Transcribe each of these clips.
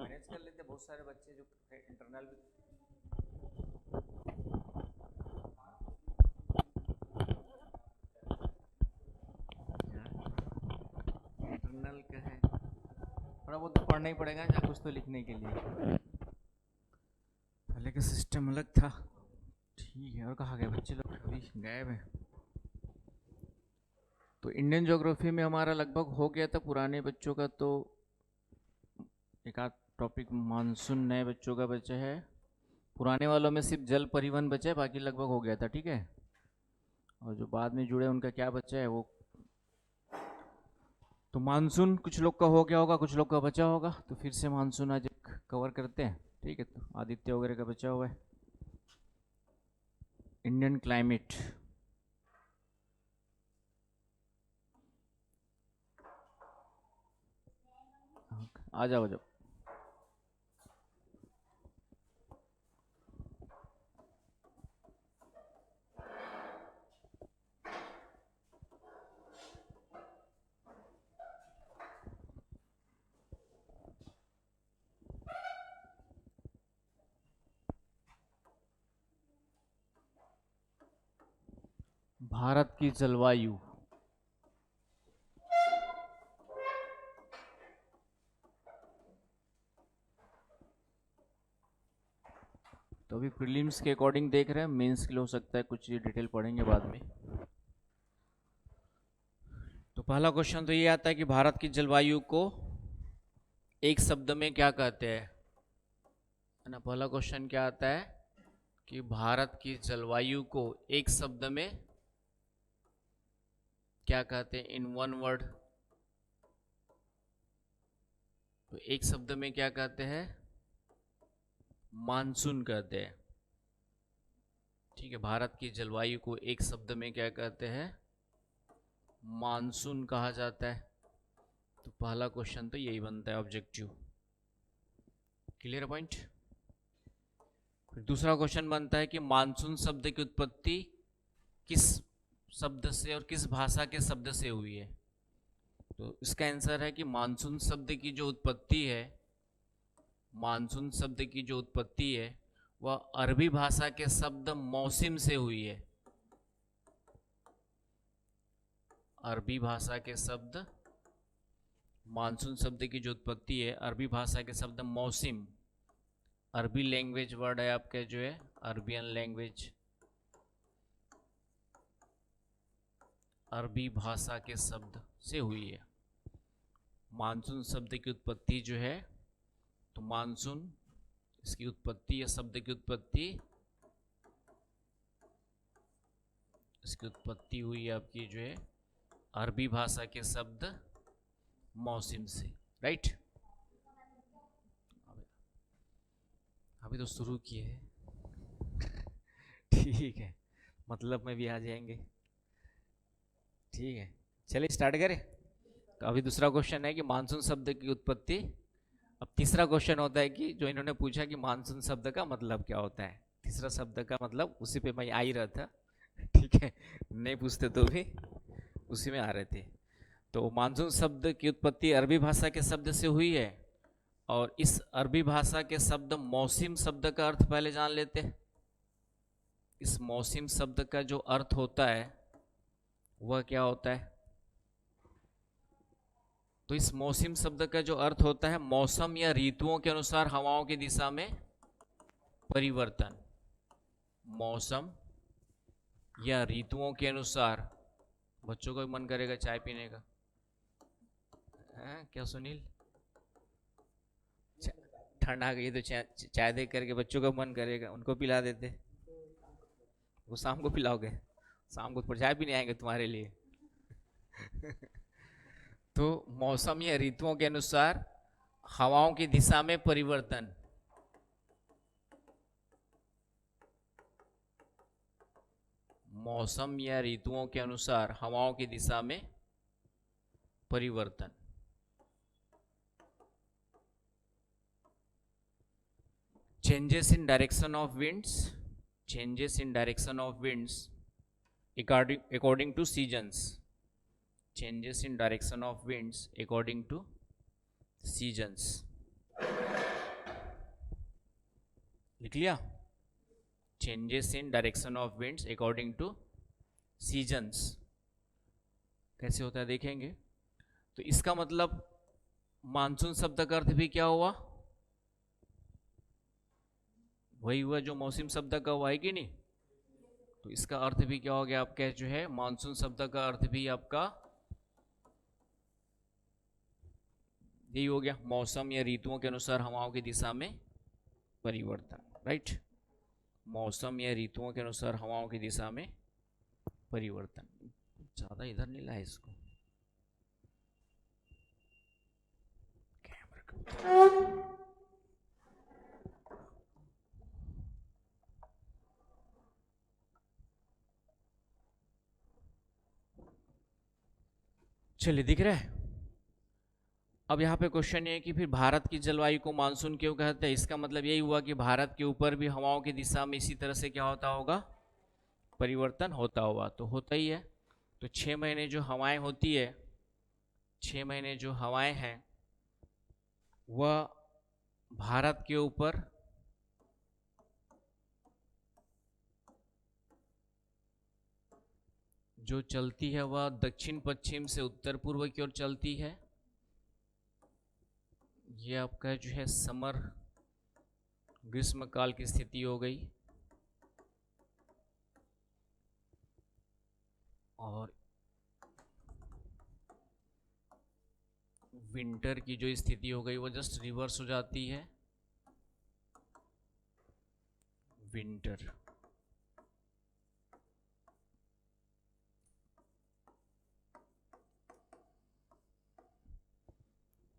Manage कर लेते बहुत सारे बच्चे जो इंटरनल भी। इंटरनल का है, थोड़ा बहुत तो पढ़ना ही पड़ेगा या कुछ तो लिखने के लिए। पहले का सिस्टम अलग था। ठीक है, और कहाँ गए बच्चे लोग, अभी गायब हैं। तो इंडियन ज्योग्राफी में हमारा लगभग हो गया था पुराने बच्चों का। तो एक आध टॉपिक मानसून नए बच्चों का बचा है, पुराने वालों में सिर्फ जल परिवहन बचा है, बाकी लगभग हो गया था। ठीक है, और जो बाद में जुड़े उनका क्या बचा है वो। तो मानसून कुछ लोग का हो गया होगा, कुछ लोग का बचा होगा, तो फिर से मानसून आज कवर करते हैं। ठीक है, तो आदित्य वगैरह का बचा हुआ है। इंडियन क्लाइमेट, आ जाओ जब। भारत की जलवायु, तो अभी प्रीलिम्स के अकॉर्डिंग देख रहे हैं, मेंस के लिए हो सकता है कुछ डिटेल पढ़ेंगे बाद में। तो पहला क्वेश्चन तो ये आता है कि भारत की जलवायु को एक शब्द में क्या कहते हैं, है ना। पहला क्वेश्चन क्या आता है कि भारत की जलवायु को एक शब्द में क्या कहते हैं, इन वन वर्ड। तो एक शब्द में क्या कहते हैं, मानसून कहते हैं। ठीक है, भारत की जलवायु को एक शब्द में क्या कहते हैं, मानसून कहा जाता है। तो पहला क्वेश्चन तो यही बनता है, ऑब्जेक्टिव। Clear point. फिर दूसरा क्वेश्चन बनता है कि मानसून शब्द की उत्पत्ति किस शब्द से और किस भाषा के शब्द से हुई है। तो इसका आंसर है कि मानसून शब्द की जो उत्पत्ति है, मानसून शब्द की जो उत्पत्ति है वह अरबी भाषा के शब्द मौसम से हुई है। अरबी भाषा के शब्द, मानसून शब्द की जो उत्पत्ति है अरबी भाषा के शब्द मौसम, अरबी लैंग्वेज वर्ड है आपके जो है, अरबियन लैंग्वेज, अरबी भाषा के शब्द से हुई है। मानसून शब्द की उत्पत्ति जो है, तो मानसून इसकी उत्पत्ति या शब्द की उत्पत्ति, इसकी उत्पत्ति हुई आपकी जो है अरबी भाषा के शब्द मौसम से। राइट, अभी तो शुरू किए हैं। ठीक है, मतलब में भी आ जाएंगे। ठीक है, चलिए स्टार्ट करें। तो अभी दूसरा क्वेश्चन है कि मानसून शब्द की उत्पत्ति। अब तीसरा क्वेश्चन होता है कि जो इन्होंने पूछा कि मानसून शब्द का मतलब क्या होता है, तीसरा शब्द का मतलब, उसी पे मैं आ ही रहा था। ठीक है, नहीं पूछते तो भी उसी में आ रहे थे। तो मानसून शब्द की उत्पत्ति अरबी भाषा के शब्द से हुई है, और इस अरबी भाषा के शब्द मौसम शब्द का अर्थ पहले जान लेते हैं। इस मौसम शब्द का जो अर्थ होता है वह क्या होता है। तो इस मौसम शब्द का जो अर्थ होता है, मौसम या ऋतुओं के अनुसार हवाओं की दिशा में परिवर्तन। मौसम या ऋतुओं के अनुसार, बच्चों को मन करेगा चाय पीने का, है क्या सुनील? ठंड आ गई तो चाय देख करके बच्चों का मन करेगा, उनको पिला देते। वो शाम को पिलाओगे, शाम को चाय भी नहीं आएंगे तुम्हारे लिए। तो मौसम या ऋतुओं के अनुसार हवाओं की दिशा में परिवर्तन। मौसम या ऋतुओं के अनुसार हवाओं की दिशा में परिवर्तन। Changes in direction of winds, changes in direction of winds according to seasons, changes in direction of winds according to seasons। लिख लिया। Changes in direction of winds according two seasons कैसे होता है देखेंगे। तो इसका मतलब मानसून शब्द का अर्थ भी क्या हुआ, वही हुआ जो मौसम शब्द का हुआ है कि नहीं। तो इसका अर्थ भी क्या हो गया आपका, जो है मानसून शब्द का अर्थ भी आपका यही हो गया, मौसम या ऋतुओं के अनुसार हवाओं की दिशा में परिवर्तन। राइट, मौसम या ऋतुओं के अनुसार हवाओं की दिशा में परिवर्तन। ज्यादा इधर नहीं लाए इसको। चलिए दिख रहा है। अब यहाँ पे क्वेश्चन ये है कि फिर भारत की जलवायु को मानसून क्यों कहते हैं। इसका मतलब यही हुआ कि भारत के ऊपर भी हवाओं की दिशा में इसी तरह से क्या होता होगा, परिवर्तन होता होगा। तो होता ही है। तो 6 महीने जो हवाएं होती है, 6 महीने जो हवाएं हैं वह भारत के ऊपर जो चलती है वह दक्षिण पश्चिम से उत्तर पूर्व की ओर चलती है। ये आपका जो है समर ग्रीष्म काल की स्थिति हो गई। और विंटर की जो स्थिति हो गई वो जस्ट रिवर्स हो जाती है। विंटर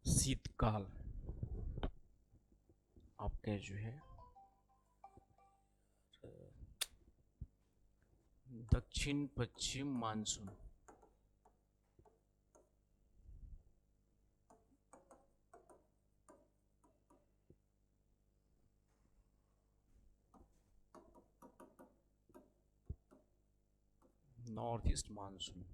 शीतकाल आपका जो है दक्षिण पश्चिम मानसून। North east monsoon.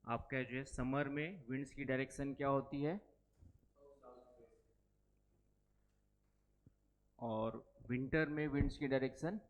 आपका जो है समर में विंड्स की डायरेक्शन क्या होती है, और विंटर में विंड्स की डायरेक्शन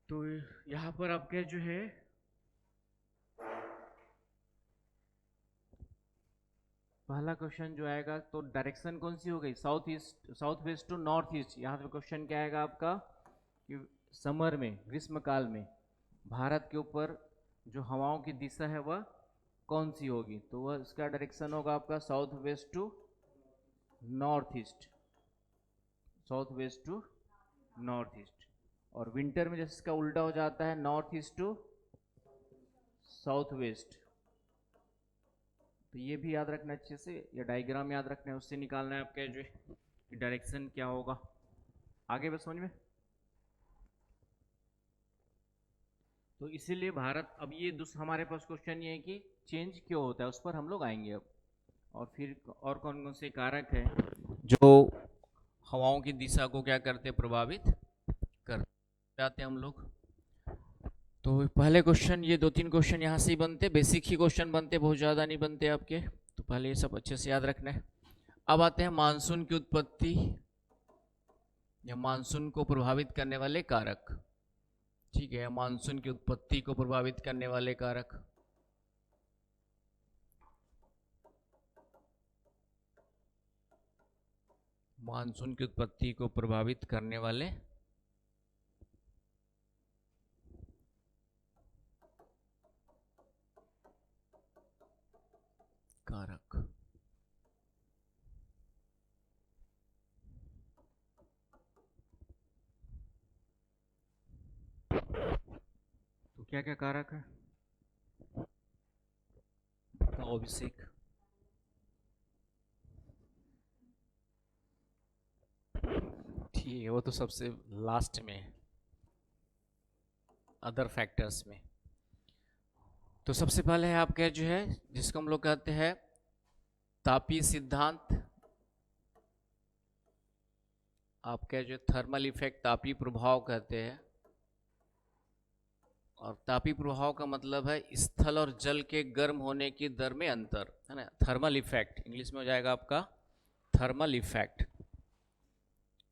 तो यहाँ पर आपके जो है पहला क्वेश्चन जो आएगा तो डायरेक्शन कौन सी हो गई, south east, south west to north east. यहाँ पे क्वेश्चन क्या आएगा आपका कि समर में ग्रीष्म काल में भारत के ऊपर जो हवाओं की दिशा है वह कौन सी होगी। तो वह इसका डायरेक्शन होगा आपका south west to north east, south west to north east. और विंटर में जैसे इसका उल्टा हो जाता है north east to south west. तो ये भी याद रखना अच्छे से, या डायग्राम याद रखना है, उससे निकालना है आपका जो डायरेक्शन क्या होगा। आगे बस समझ में। तो इसीलिए भारत, अब ये हमारे पास क्वेश्चन ये है कि चेंज क्यों होता है, उस पर हम लोग आएंगे अब। और फिर और कौन कौन से कारक हैं जो हवाओं की दिशा को क्या करते, प्रभावित कर जाते हैं हम लोग। तो पहले क्वेश्चन, ये 2-3 क्वेश्चन यहाँ से ही बनते, बेसिक ही क्वेश्चन बनते, बहुत ज़्यादा नहीं बनते आपके। तो पहले ये सब अच्छे से याद रखना है। अब आते हैं मानसून की उत्पत्ति या मानसून को प्रभावित करने वाले कारक। ठीक है, मानसून की उत्पत्ति को प्रभावित करने वाले कारक। मानसून की उत्पत्ति को प्रभावित करने वाले कारक। तो क्या क्या कारक है? अभिषेक, ठीक है, वो तो सबसे लास्ट में है, अदर फैक्टर्स में। तो सबसे पहले है आपका जो है जिसको हम लोग कहते हैं तापीय सिद्धांत, आपका जो थर्मल इफेक्ट, तापीय प्रभाव कहते हैं। और तापीय प्रभाव का मतलब है स्थल और जल के गर्म होने की दर में अंतर, है ना। थर्मल इफेक्ट इंग्लिश में हो जाएगा आपका थर्मल इफेक्ट,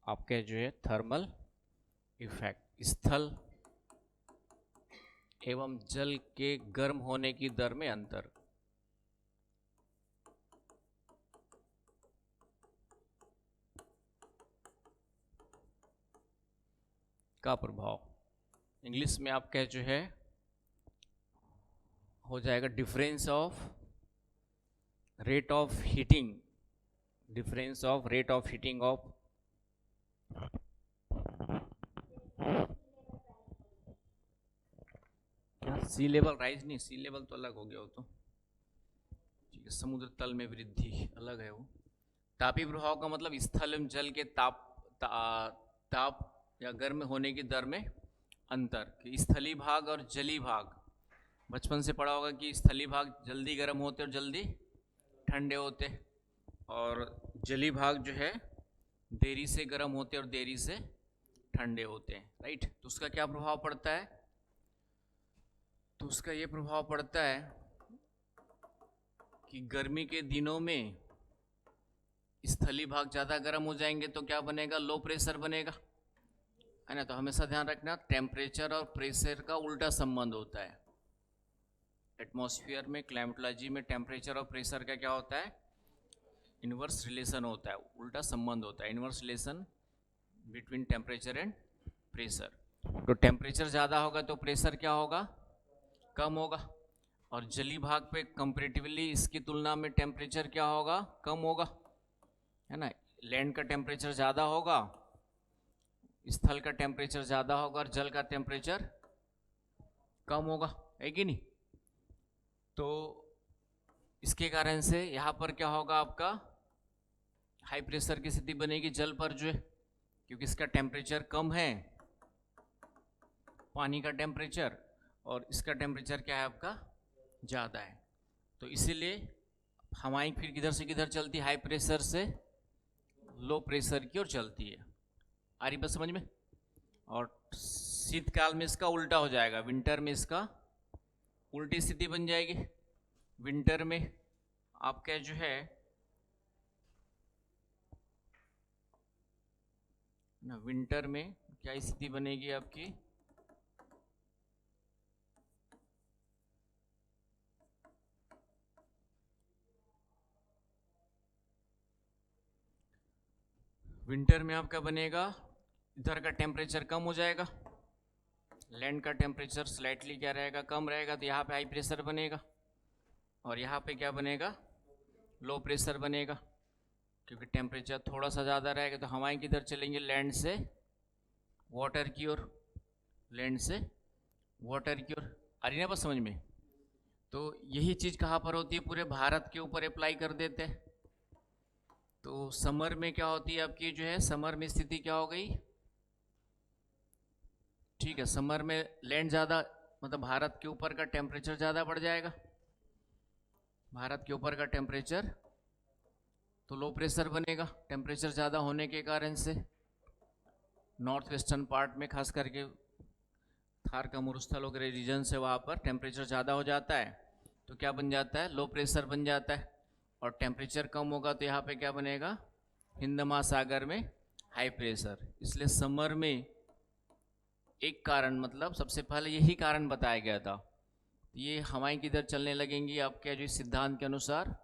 आपके जो है थर्मल इफेक्ट, स्थल एवं जल के गर्म होने की दर में अंतर। का प्रभाव इंग्लिश में आपका जो है हो जाएगा difference of rate of heating, difference of rate of heating of sea level rise, नहीं सी लेवल तो अलग हो गया, वो तो ठीक है, समुद्र तल में वृद्धि अलग है वो। तापीय प्रभाव का मतलब स्थल एवं जल के ताप या गर्म होने की दर में अंतर, कि स्थलीय भाग और जलीय भाग, बचपन से पढ़ा होगा कि स्थलीय भाग जल्दी गर्म होते और जल्दी ठंडे होते, और जलीय भाग जो है देरी से गर्म होते और देरी से ठंडे होते हैं, राइट। तो उसका क्या प्रभाव पड़ता है? तो उसका ये प्रभाव पड़ता है कि गर्मी के दिनों में स्थलीय भाग ज़्यादा गर्म हो जाएंगे तो क्या बनेगा? लो प्रेशर बनेगा, है ना। तो हमेशा ध्यान रखना टेम्परेचर और प्रेशर का उल्टा संबंध होता है। एटमॉस्फेयर में, क्लाइमेटोलॉजी में टेम्परेचर और प्रेशर का क्या होता है? इनवर्स रिलेशन होता है, उल्टा संबंध होता है, inverse relation between temperature and pressure. तो टेम्परेचर ज़्यादा होगा तो प्रेशर क्या होगा? कम होगा। और जलीय भाग पे कंपैरेटिवली इसकी तुलना में टेम्परेचर क्या होगा? कम होगा, है ना। लैंड का टेम्परेचर ज़्यादा होगा, स्थल का टेम्परेचर ज़्यादा होगा, और जल का टेम्परेचर कम होगा, है कि नहीं। तो इसके कारण से यहाँ पर क्या होगा? आपका हाई प्रेशर की स्थिति बनेगी जल पर जो है, क्योंकि इसका टेम्परेचर कम है, पानी का टेम्परेचर, और इसका टेम्परेचर क्या है आपका? ज़्यादा है। तो इसीलिए हवाएं फिर किधर से किधर चलती है? हाई प्रेशर से लो प्रेशर की ओर चलती है। आ रही बात समझ में? और शीतकाल में इसका उल्टा हो जाएगा, विंटर में इसका उल्टी स्थिति बन जाएगी। विंटर में आपका जो है ना, विंटर में क्या स्थिति बनेगी आपकी? विंटर में आपका बनेगा, इधर का टेम्परेचर कम हो जाएगा, लैंड का टेम्परेचर स्लाइटली क्या रहेगा? कम रहेगा। तो यहाँ पे हाई प्रेशर बनेगा, और यहाँ पे क्या बनेगा? लो प्रेशर बनेगा, क्योंकि टेम्परेचर थोड़ा सा ज़्यादा रहेगा। तो हवाएं किधर चलेंगे? लैंड से वाटर की ओर, लैंड से वाटर की ओर। आ रही ना बात समझ में? तो यही चीज़ कहाँ पर होती है? पूरे भारत के ऊपर अप्लाई कर देते हैं। तो समर में क्या होती है आपकी जो है, समर में स्थिति क्या हो गई? ठीक है, समर में लैंड ज़्यादा, मतलब भारत के ऊपर का टेम्परेचर ज़्यादा बढ़ जाएगा, भारत के ऊपर का टेम्परेचर, तो लो प्रेशर बनेगा टेम्परेचर ज़्यादा होने के कारण से। नॉर्थ वेस्टर्न पार्ट में खास करके थार का मरुस्थल वगैरह रीजन से वहाँ पर टेम्परेचर ज़्यादा हो जाता है, तो क्या बन जाता है? लो प्रेशर बन जाता है। और टेम्परेचर कम होगा तो यहाँ पे क्या बनेगा? हिंद महासागर में हाई प्रेशर। इसलिए समर में एक कारण, मतलब सबसे पहले यही कारण बताया गया था, ये हवाएं किधर चलने लगेंगी आपके जो सिद्धांत के अनुसार?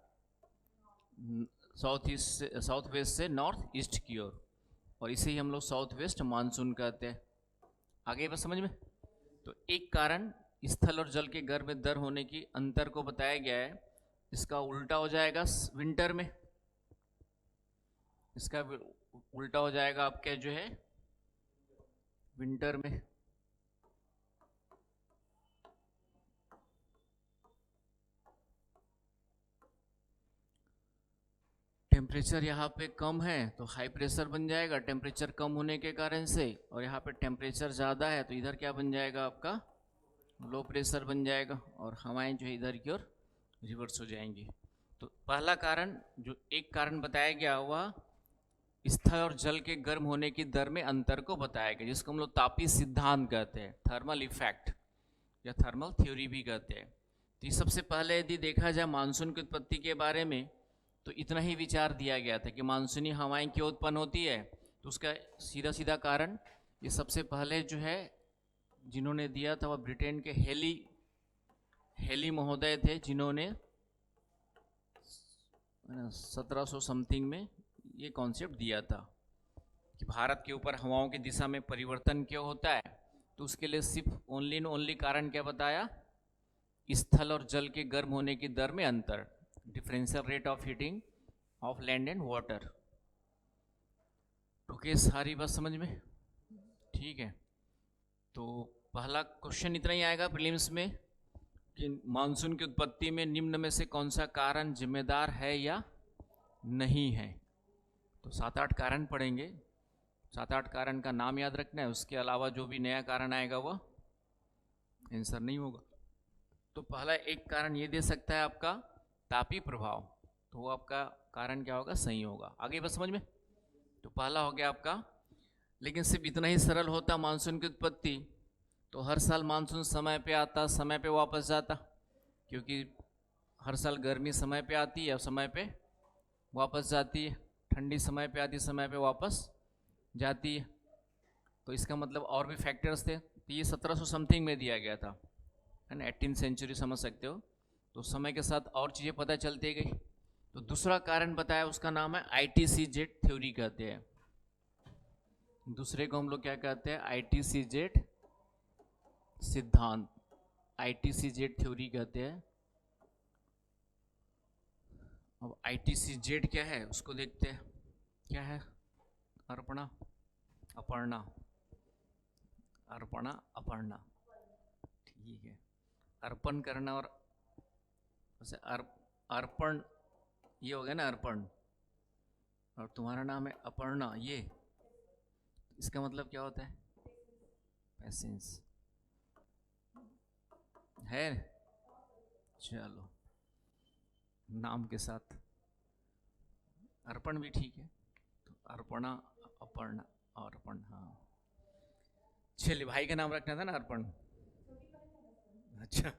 साउथ वेस्ट से नॉर्थ ईस्ट की ओर, और इसे ही हम लोग साउथ वेस्ट मानसून कहते हैं। आगे बस समझ में। तो एक कारण स्थल और जल के गर्भ में दर होने की अंतर को बताया गया है, इसका उल्टा हो जाएगा विंटर में, इसका उल्टा हो जाएगा आपके जो है विंटर में। टेम्परेचर यहाँ पे कम है तो हाई प्रेशर बन जाएगा टेम्परेचर कम होने के कारण से, और यहाँ पे टेम्परेचर ज़्यादा है तो इधर क्या बन जाएगा आपका लो प्रेशर बन जाएगा, और हवाएं जो है इधर की ओर रिवर्स हो जाएंगी। तो पहला कारण जो एक कारण बताया गया वह स्थल और जल के गर्म होने की दर में अंतर को बताया गया, जिसको हम लोग तापीय सिद्धांत कहते हैं, थर्मल इफेक्ट या थर्मल थ्योरी भी कहते हैं। तो ये सबसे पहले यदि देखा जाए मानसून की उत्पत्ति के बारे में तो इतना ही विचार दिया गया था कि मानसूनी हवाएं क्यों उत्पन्न होती है, तो उसका सीधा सीधा कारण ये सबसे पहले जो है जिन्होंने दिया था वह ब्रिटेन के हेली महोदय थे, जिन्होंने 1700 समथिंग में ये कॉन्सेप्ट दिया था कि भारत के ऊपर हवाओं की दिशा में परिवर्तन क्यों होता है। तो उसके लिए सिर्फ ओनली कारण क्या बताया, स्थल और जल के गर्म होने की दर में अंतर, differential rate of heating of land and water. Okay, सारी बात समझ में ठीक है। तो पहला क्वेश्चन इतना ही आएगा प्रीलिम्स में कि मानसून की उत्पत्ति में निम्न में से कौन सा कारण जिम्मेदार है या नहीं है। तो 7-8 कारण पढ़ेंगे, 7-8 कारण का नाम याद रखना है, उसके अलावा जो भी नया कारण आएगा वह आंसर नहीं होगा। तो पहला एक कारण ये दे सकता है आपका तापीय प्रभाव, तो वो आपका कारण क्या होगा, सही होगा। आगे बस समझ में। तो पहला हो गया आपका, लेकिन सिर्फ इतना ही सरल होता मानसून की उत्पत्ति तो हर साल मानसून समय पे आता, समय पे वापस जाता, क्योंकि हर साल गर्मी समय पे आती है और समय पे वापस जाती है, ठंडी समय पे आती, समय पे वापस जाती है। तो इसका मतलब और भी फैक्टर्स थे। तो ये 1700 समथिंग में दिया गया था, है ना, 18th सेंचुरी समझ सकते हो। तो समय के साथ और चीज़ें पता चलती गई। तो दूसरा कारण बताया, उसका नाम है ITCZ थ्योरी कहते हैं। दूसरे को हम लोग क्या कहते हैं, ITCZ सिद्धांत, ITCZ थ्योरी कहते हैं। अब ITCZ क्या है उसको देखते हैं। क्या है, अर्पणा अपर्णा, अर्पणा अपर्णा, ठीक है। अर्पण करना और वैसे अर्पण ये हो गया ना, अर्पण, और तुम्हारा नाम है अपर्णा, ये इसका मतलब क्या होता है, पैसेंस है। चलो नाम के साथ अर्पण भी ठीक है। तो अर्पणा अपर्णा अर्पण, हाँ चलिए, भाई का नाम रखना था ना अर्पण। अच्छा,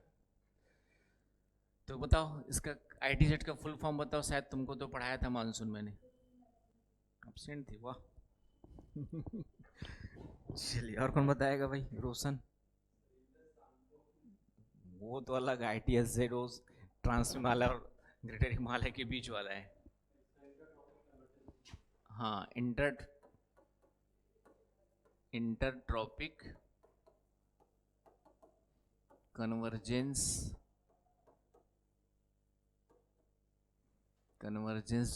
तो बताओ इसका ITZ का फुल फॉर्म बताओ, शायद तुमको तो पढ़ाया था मानसून मैंने, एब्सेंट थी, वाह। चलिए, और कौन बताएगा भाई, रोशन। वो तो अलग ITSZ ट्रांस हिमालय और ग्रेटर हिमालय के बीच वाला है। हाँ, इंटरट्रॉपिक कन्वर्जेंस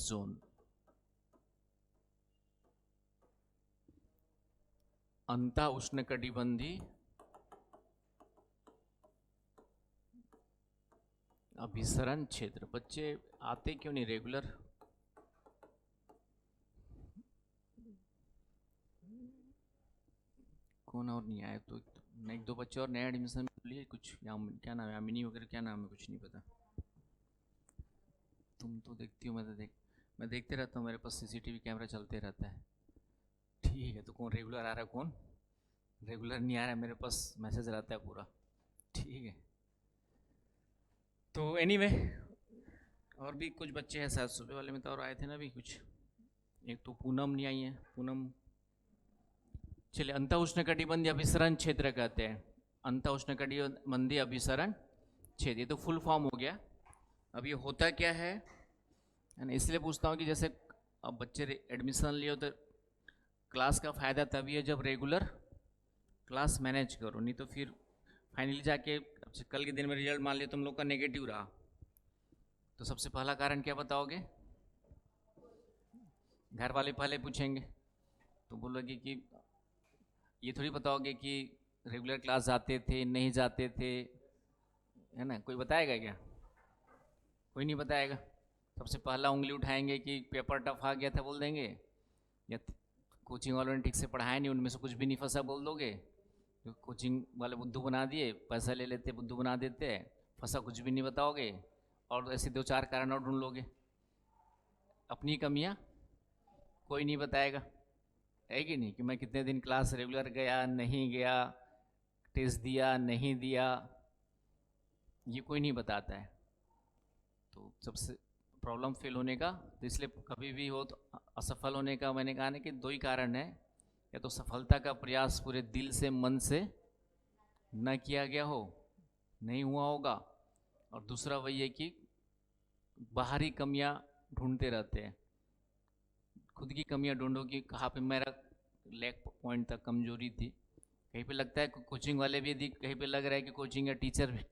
जोन, अंतः उष्णकटिबंधीय अभिसरण क्षेत्र। बच्चे आते क्यों नहीं रेगुलर, कौन और नहीं आए? तो एक दो बच्चे और नए एडमिशन लिए, कुछ क्या नाम है, यामिनी वगैरह, क्या नाम है, कुछ नहीं पता। तुम तो देखती हो, मैं देखते रहता हूँ, मेरे पास CCTV कैमरा चलते रहता है। ठीक है, तो कौन रेगुलर आ रहा है, कौन रेगुलर नहीं आ रहा है, मेरे पास मैसेज रहता है पूरा। ठीक है, तो एनीवे और भी कुछ बच्चे हैं शायद, सुबह वाले में तो और आए थे ना भी कुछ, एक तो पूनम नहीं आई है, पूनम। चलिए, अंतः उष्णकटिबंधीय अभिसरण क्षेत्र कहते हैं, अंतः उष्णकटिबंधीय अभिसरण क्षेत्र, ये तो फुल फॉर्म हो गया। अब ये होता क्या है है ना। इसलिए पूछता हूँ कि जैसे अब बच्चे एडमिशन लिए तो क्लास का फ़ायदा तभी है जब रेगुलर क्लास मैनेज करो, नहीं तो फिर फाइनली जाके कल के दिन में रिजल्ट मान लिया तुम लोग का नेगेटिव रहा, तो सबसे पहला कारण क्या बताओगे? घर वाले पहले पूछेंगे, तो बोलोगे कि ये थोड़ी बताओगे कि रेगुलर क्लास जाते थे नहीं जाते थे, है ना। कोई बताएगा क्या? कोई नहीं बताएगा। सबसे पहला उंगली उठाएंगे कि पेपर टफ आ गया था बोल देंगे, या कोचिंग वालों ने ठीक से पढ़ाया नहीं, उनमें से कुछ भी नहीं फंसा बोल दोगे, कोचिंग वाले बुद्धू बना दिए, पैसा ले लेते बुद्धू बना देते, फंसा कुछ भी नहीं बताओगे, और ऐसे दो चार कारण और ढूंढ लोगे। अपनी कमियां कोई नहीं बताएगा, है कि नहीं, कि मैं कितने दिन क्लास रेगुलर गया नहीं गया, टेस्ट दिया नहीं दिया, ये कोई नहीं बताता है। तो सबसे प्रॉब्लम फेल होने का, तो इसलिए कभी भी हो तो असफल होने का मैंने कहा ना कि दो ही कारण है, या तो सफलता का प्रयास पूरे दिल से मन से न किया गया हो, नहीं हुआ होगा, और दूसरा वही है कि बाहरी कमियां ढूंढते रहते हैं। खुद की कमियां ढूंढो कि कहाँ पे मेरा लैक पॉइंट था, कमजोरी थी। कहीं पे लगता है कोचिंग वाले भी, यदि कहीं पे लग रहा है कि कोचिंग या टीचर भी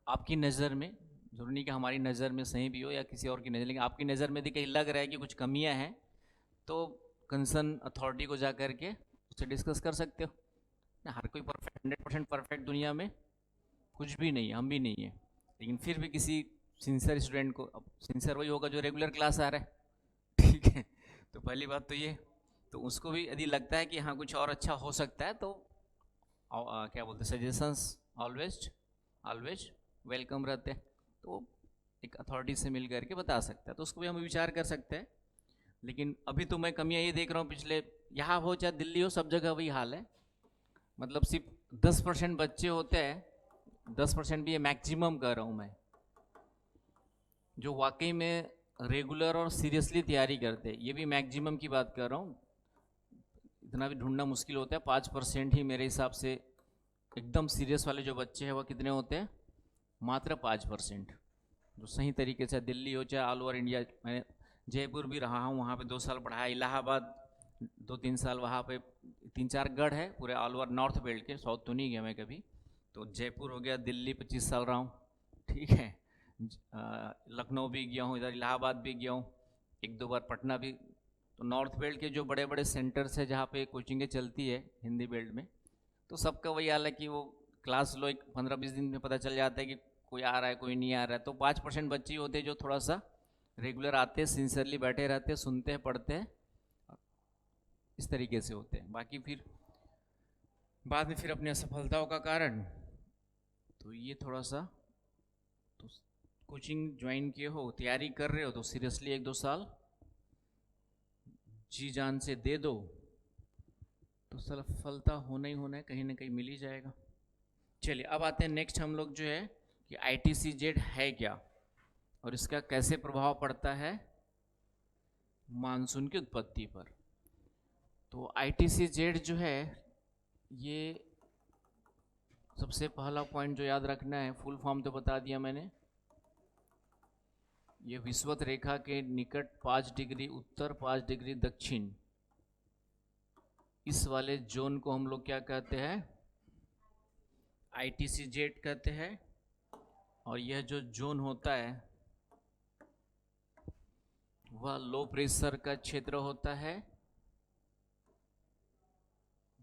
आपकी नज़र में, जरूरी नहीं कि हमारी नज़र में सही भी हो या किसी और की नज़र, लेकिन आपकी नज़र में यदि कहीं लग रहा है कि कुछ कमियां हैं, तो कंसर्न अथॉरिटी को जा कर के उससे डिस्कस कर सकते हो ना। हर कोई परफेक्ट 100% परफेक्ट दुनिया में कुछ भी नहीं है, हम भी नहीं है, लेकिन फिर भी किसी सिंसियर स्टूडेंट को, अब सिंसियर वही होगा जो रेगुलर क्लास आ रहा है, ठीक है। तो पहली बात तो ये, तो उसको भी यदि लगता है कि हाँ कुछ और अच्छा हो सकता है, तो क्या बोलते हैं, सजेशंस ऑलवेज ऑलवेज वेलकम रहते हैं। तो एक अथॉरिटी से मिल करके बता सकता है, तो उसको भी हम विचार कर सकते हैं। लेकिन अभी तो मैं कमियां ये देख रहा हूँ, पिछले यहाँ हो चाहे दिल्ली हो, सब जगह वही हाल है। मतलब सिर्फ 10% बच्चे होते हैं, 10% भी ये मैक्सिमम कर रहा हूँ मैं, जो वाकई में रेगुलर और सीरियसली तैयारी करते हैं। ये भी मैक्सिमम की बात कर रहा हूँ, इतना भी ढूंढना मुश्किल होता है। 5% ही मेरे हिसाब से एकदम सीरियस वाले जो बच्चे हैं, वो कितने होते हैं? मात्र 5%, जो सही तरीके से, दिल्ली हो चाहे ऑल ओवर इंडिया। मैं जयपुर भी रहा हूँ, वहाँ पे 2 साल पढ़ाया, इलाहाबाद 2-3 साल, वहाँ पे 3-4 गढ़ है पूरे ऑल ओवर नॉर्थ बेल्ट के, साउथ तो नहीं गया मैं कभी। तो जयपुर हो गया, दिल्ली 25 साल रहा हूँ, ठीक है। लखनऊ भी गया हूँ, इधर इलाहाबाद भी गया हूँ, 1-2 बार पटना भी। तो नॉर्थ बेल्ट के जो बड़े बड़े सेंटर्स है जहाँ पे कोचिंगें चलती है हिंदी बेल्ट में, तो सबका वही हाल है कि वो क्लास लो, एक 15-20 दिन में पता चल जाता है कि कोई आ रहा है कोई नहीं आ रहा है। तो 5% बच्चे होते हैं जो थोड़ा सा रेगुलर आते हैं, सिंसियरली बैठे रहते हैं, सुनते हैं, पढ़ते हैं, इस तरीके से होते हैं। बाकी फिर बाद में फिर अपनी असफलताओं का कारण, तो ये थोड़ा सा, तो कोचिंग ज्वाइन किए हो, तैयारी कर रहे हो, तो सीरियसली 1-2 साल जी जान से दे दो, तो सफलता होना ही होना है, कहीं ना कहीं मिल ही जाएगा। चलिए अब आते हैं नेक्स्ट, हम लोग जो है कि ITCZ है क्या, और इसका कैसे प्रभाव पड़ता है मानसून की उत्पत्ति पर। तो ITCZ जो है, ये सबसे पहला पॉइंट जो याद रखना है, फुल फॉर्म तो बता दिया मैंने, ये विषुवत रेखा के निकट 5 डिग्री उत्तर 5 डिग्री दक्षिण, इस वाले जोन को हम लोग क्या कहते हैं? ITCZ कहते हैं। और यह जो जोन होता है वह लो प्रेशर का क्षेत्र होता है,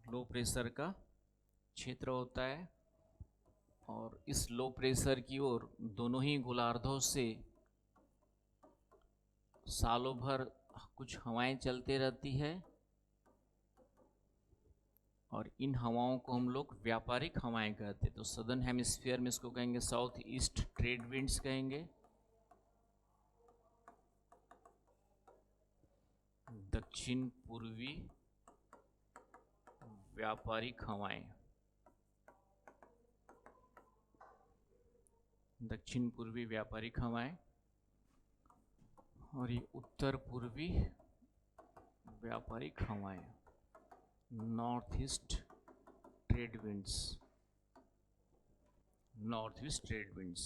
लो प्रेशर का क्षेत्र होता है। और इस लो प्रेशर की ओर दोनों ही गोलार्धों से सालों भर कुछ हवाएं चलते रहती है, और इन हवाओं को हम लोग व्यापारिक हवाएं कहते हैं। तो सदर्न हेमिस्फीयर में इसको कहेंगे साउथ ईस्ट ट्रेड विंड्स कहेंगे, दक्षिण पूर्वी व्यापारिक हवाएं, दक्षिण पूर्वी व्यापारिक हवाएं, और ये उत्तर पूर्वी व्यापारिक हवाएं, north east trade winds, north east trade winds.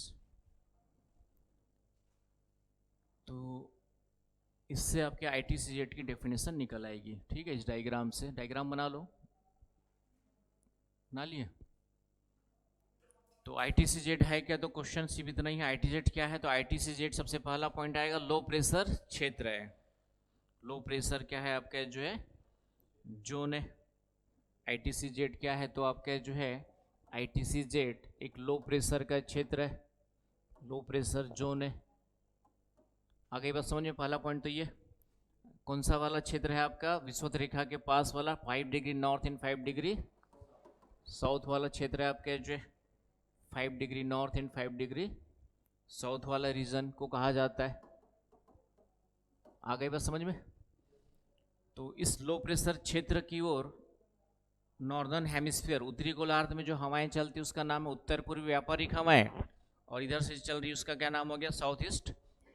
तो इससे आपके ITCZ की डेफिनेशन निकल आएगी। ठीक है, इस डायग्राम से, डायग्राम बना लो, बना लिए। तो ITCZ है क्या, तो क्वेश्चन सिर्फ इतना ही है, ITZ क्या है। तो ITCZ सबसे पहला पॉइंट आएगा, लो प्रेशर क्षेत्र है। लो प्रेशर क्या है आपका जो है, जोन है। ITCZ क्या है, तो आपका जो है ITCZ एक लो प्रेशर का क्षेत्र है, लो प्रेशर जोन है। आगे बात समझ में, पहला पॉइंट तो ये कौन सा वाला क्षेत्र है आपका, विषुवत रेखा के पास वाला 5 degree north and 5 degree south वाला क्षेत्र है आपका जो 5 degree north and 5 degree south वाला रीजन को कहा जाता है। आ गई बात समझ में। तो इस लो प्रेशर क्षेत्र की ओर नॉर्दर्न हेमिस्फीयर, उत्तरी गोलार्ध में जो हवाएं चलती है उसका नाम है उत्तर पूर्वी व्यापारिक हवाएं, और इधर से चल रही उसका क्या नाम हो गया, साउथ ईस्ट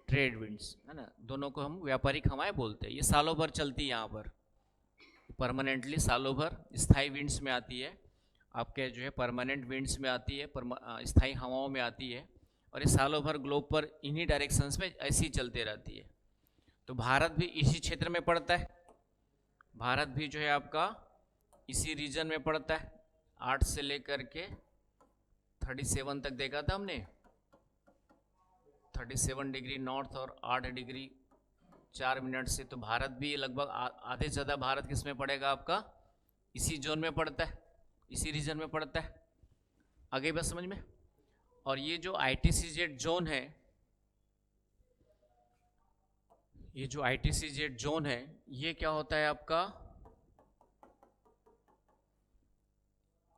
ट्रेड विंड्स, है ना। दोनों को हम व्यापारिक हवाएं बोलते हैं। ये सालों भर चलती है, यहाँ पर परमानेंटली सालों भर स्थायी विंड्स में आती है, आपके जो है परमानेंट विंड्स में आती है, स्थायी हवाओं में आती है, और ये सालों भर ग्लोब पर इन्हीं डायरेक्शंस में ऐसी ही चलते रहती है। तो भारत भी इसी क्षेत्र में पड़ता है, भारत भी जो है आपका इसी रीजन में पड़ता है। 8 से लेकर के 37 तक देखा था हमने, 37 डिग्री नॉर्थ और 8 डिग्री 4 मिनट से। तो भारत भी लगभग आधे से ज़्यादा भारत किस में पड़ेगा आपका, इसी जोन में पड़ता है, इसी रीजन में पड़ता है। आगे बस समझ में। और ये जो ITCZ जोन है, ये जो ITCZ जोन है, ये क्या होता है आपका,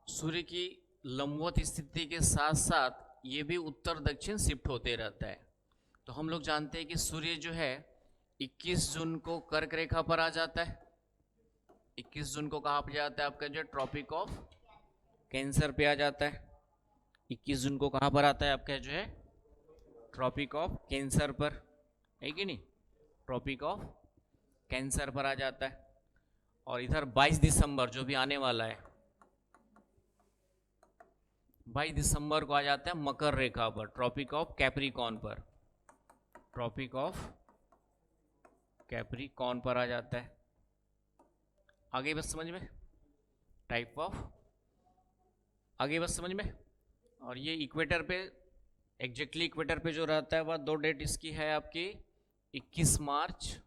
सूर्य की लंबवत स्थिति के साथ साथ ये भी उत्तर दक्षिण शिफ्ट होते रहता है। तो हम लोग जानते हैं कि सूर्य जो है 21 जून को कर्क रेखा पर आ जाता है। 21 जून को कहाँ पर जाता है आपका जो ट्रॉपिक ऑफ कैंसर पे आ जाता है। 21 जून को कहाँ पर आता है आपका जो है, ट्रॉपिक ऑफ कैंसर पर, है कि नहीं, ट्रॉपिक ऑफ कैंसर पर आ जाता है। और इधर 22 दिसंबर जो भी आने वाला है, 22 दिसंबर को आ जाता है मकर रेखा पर, ट्रॉपिक ऑफ कैप्रिकॉन पर, ट्रॉपिक ऑफ कैप्रिकॉन पर आ जाता है। आगे बस समझ में, टाइप ऑफ, आगे बस समझ में। और ये इक्वेटर पे, एग्जैक्टली इक्वेटर पे जो रहता है वह 2 डेट इसकी है आपकी 21 मार्च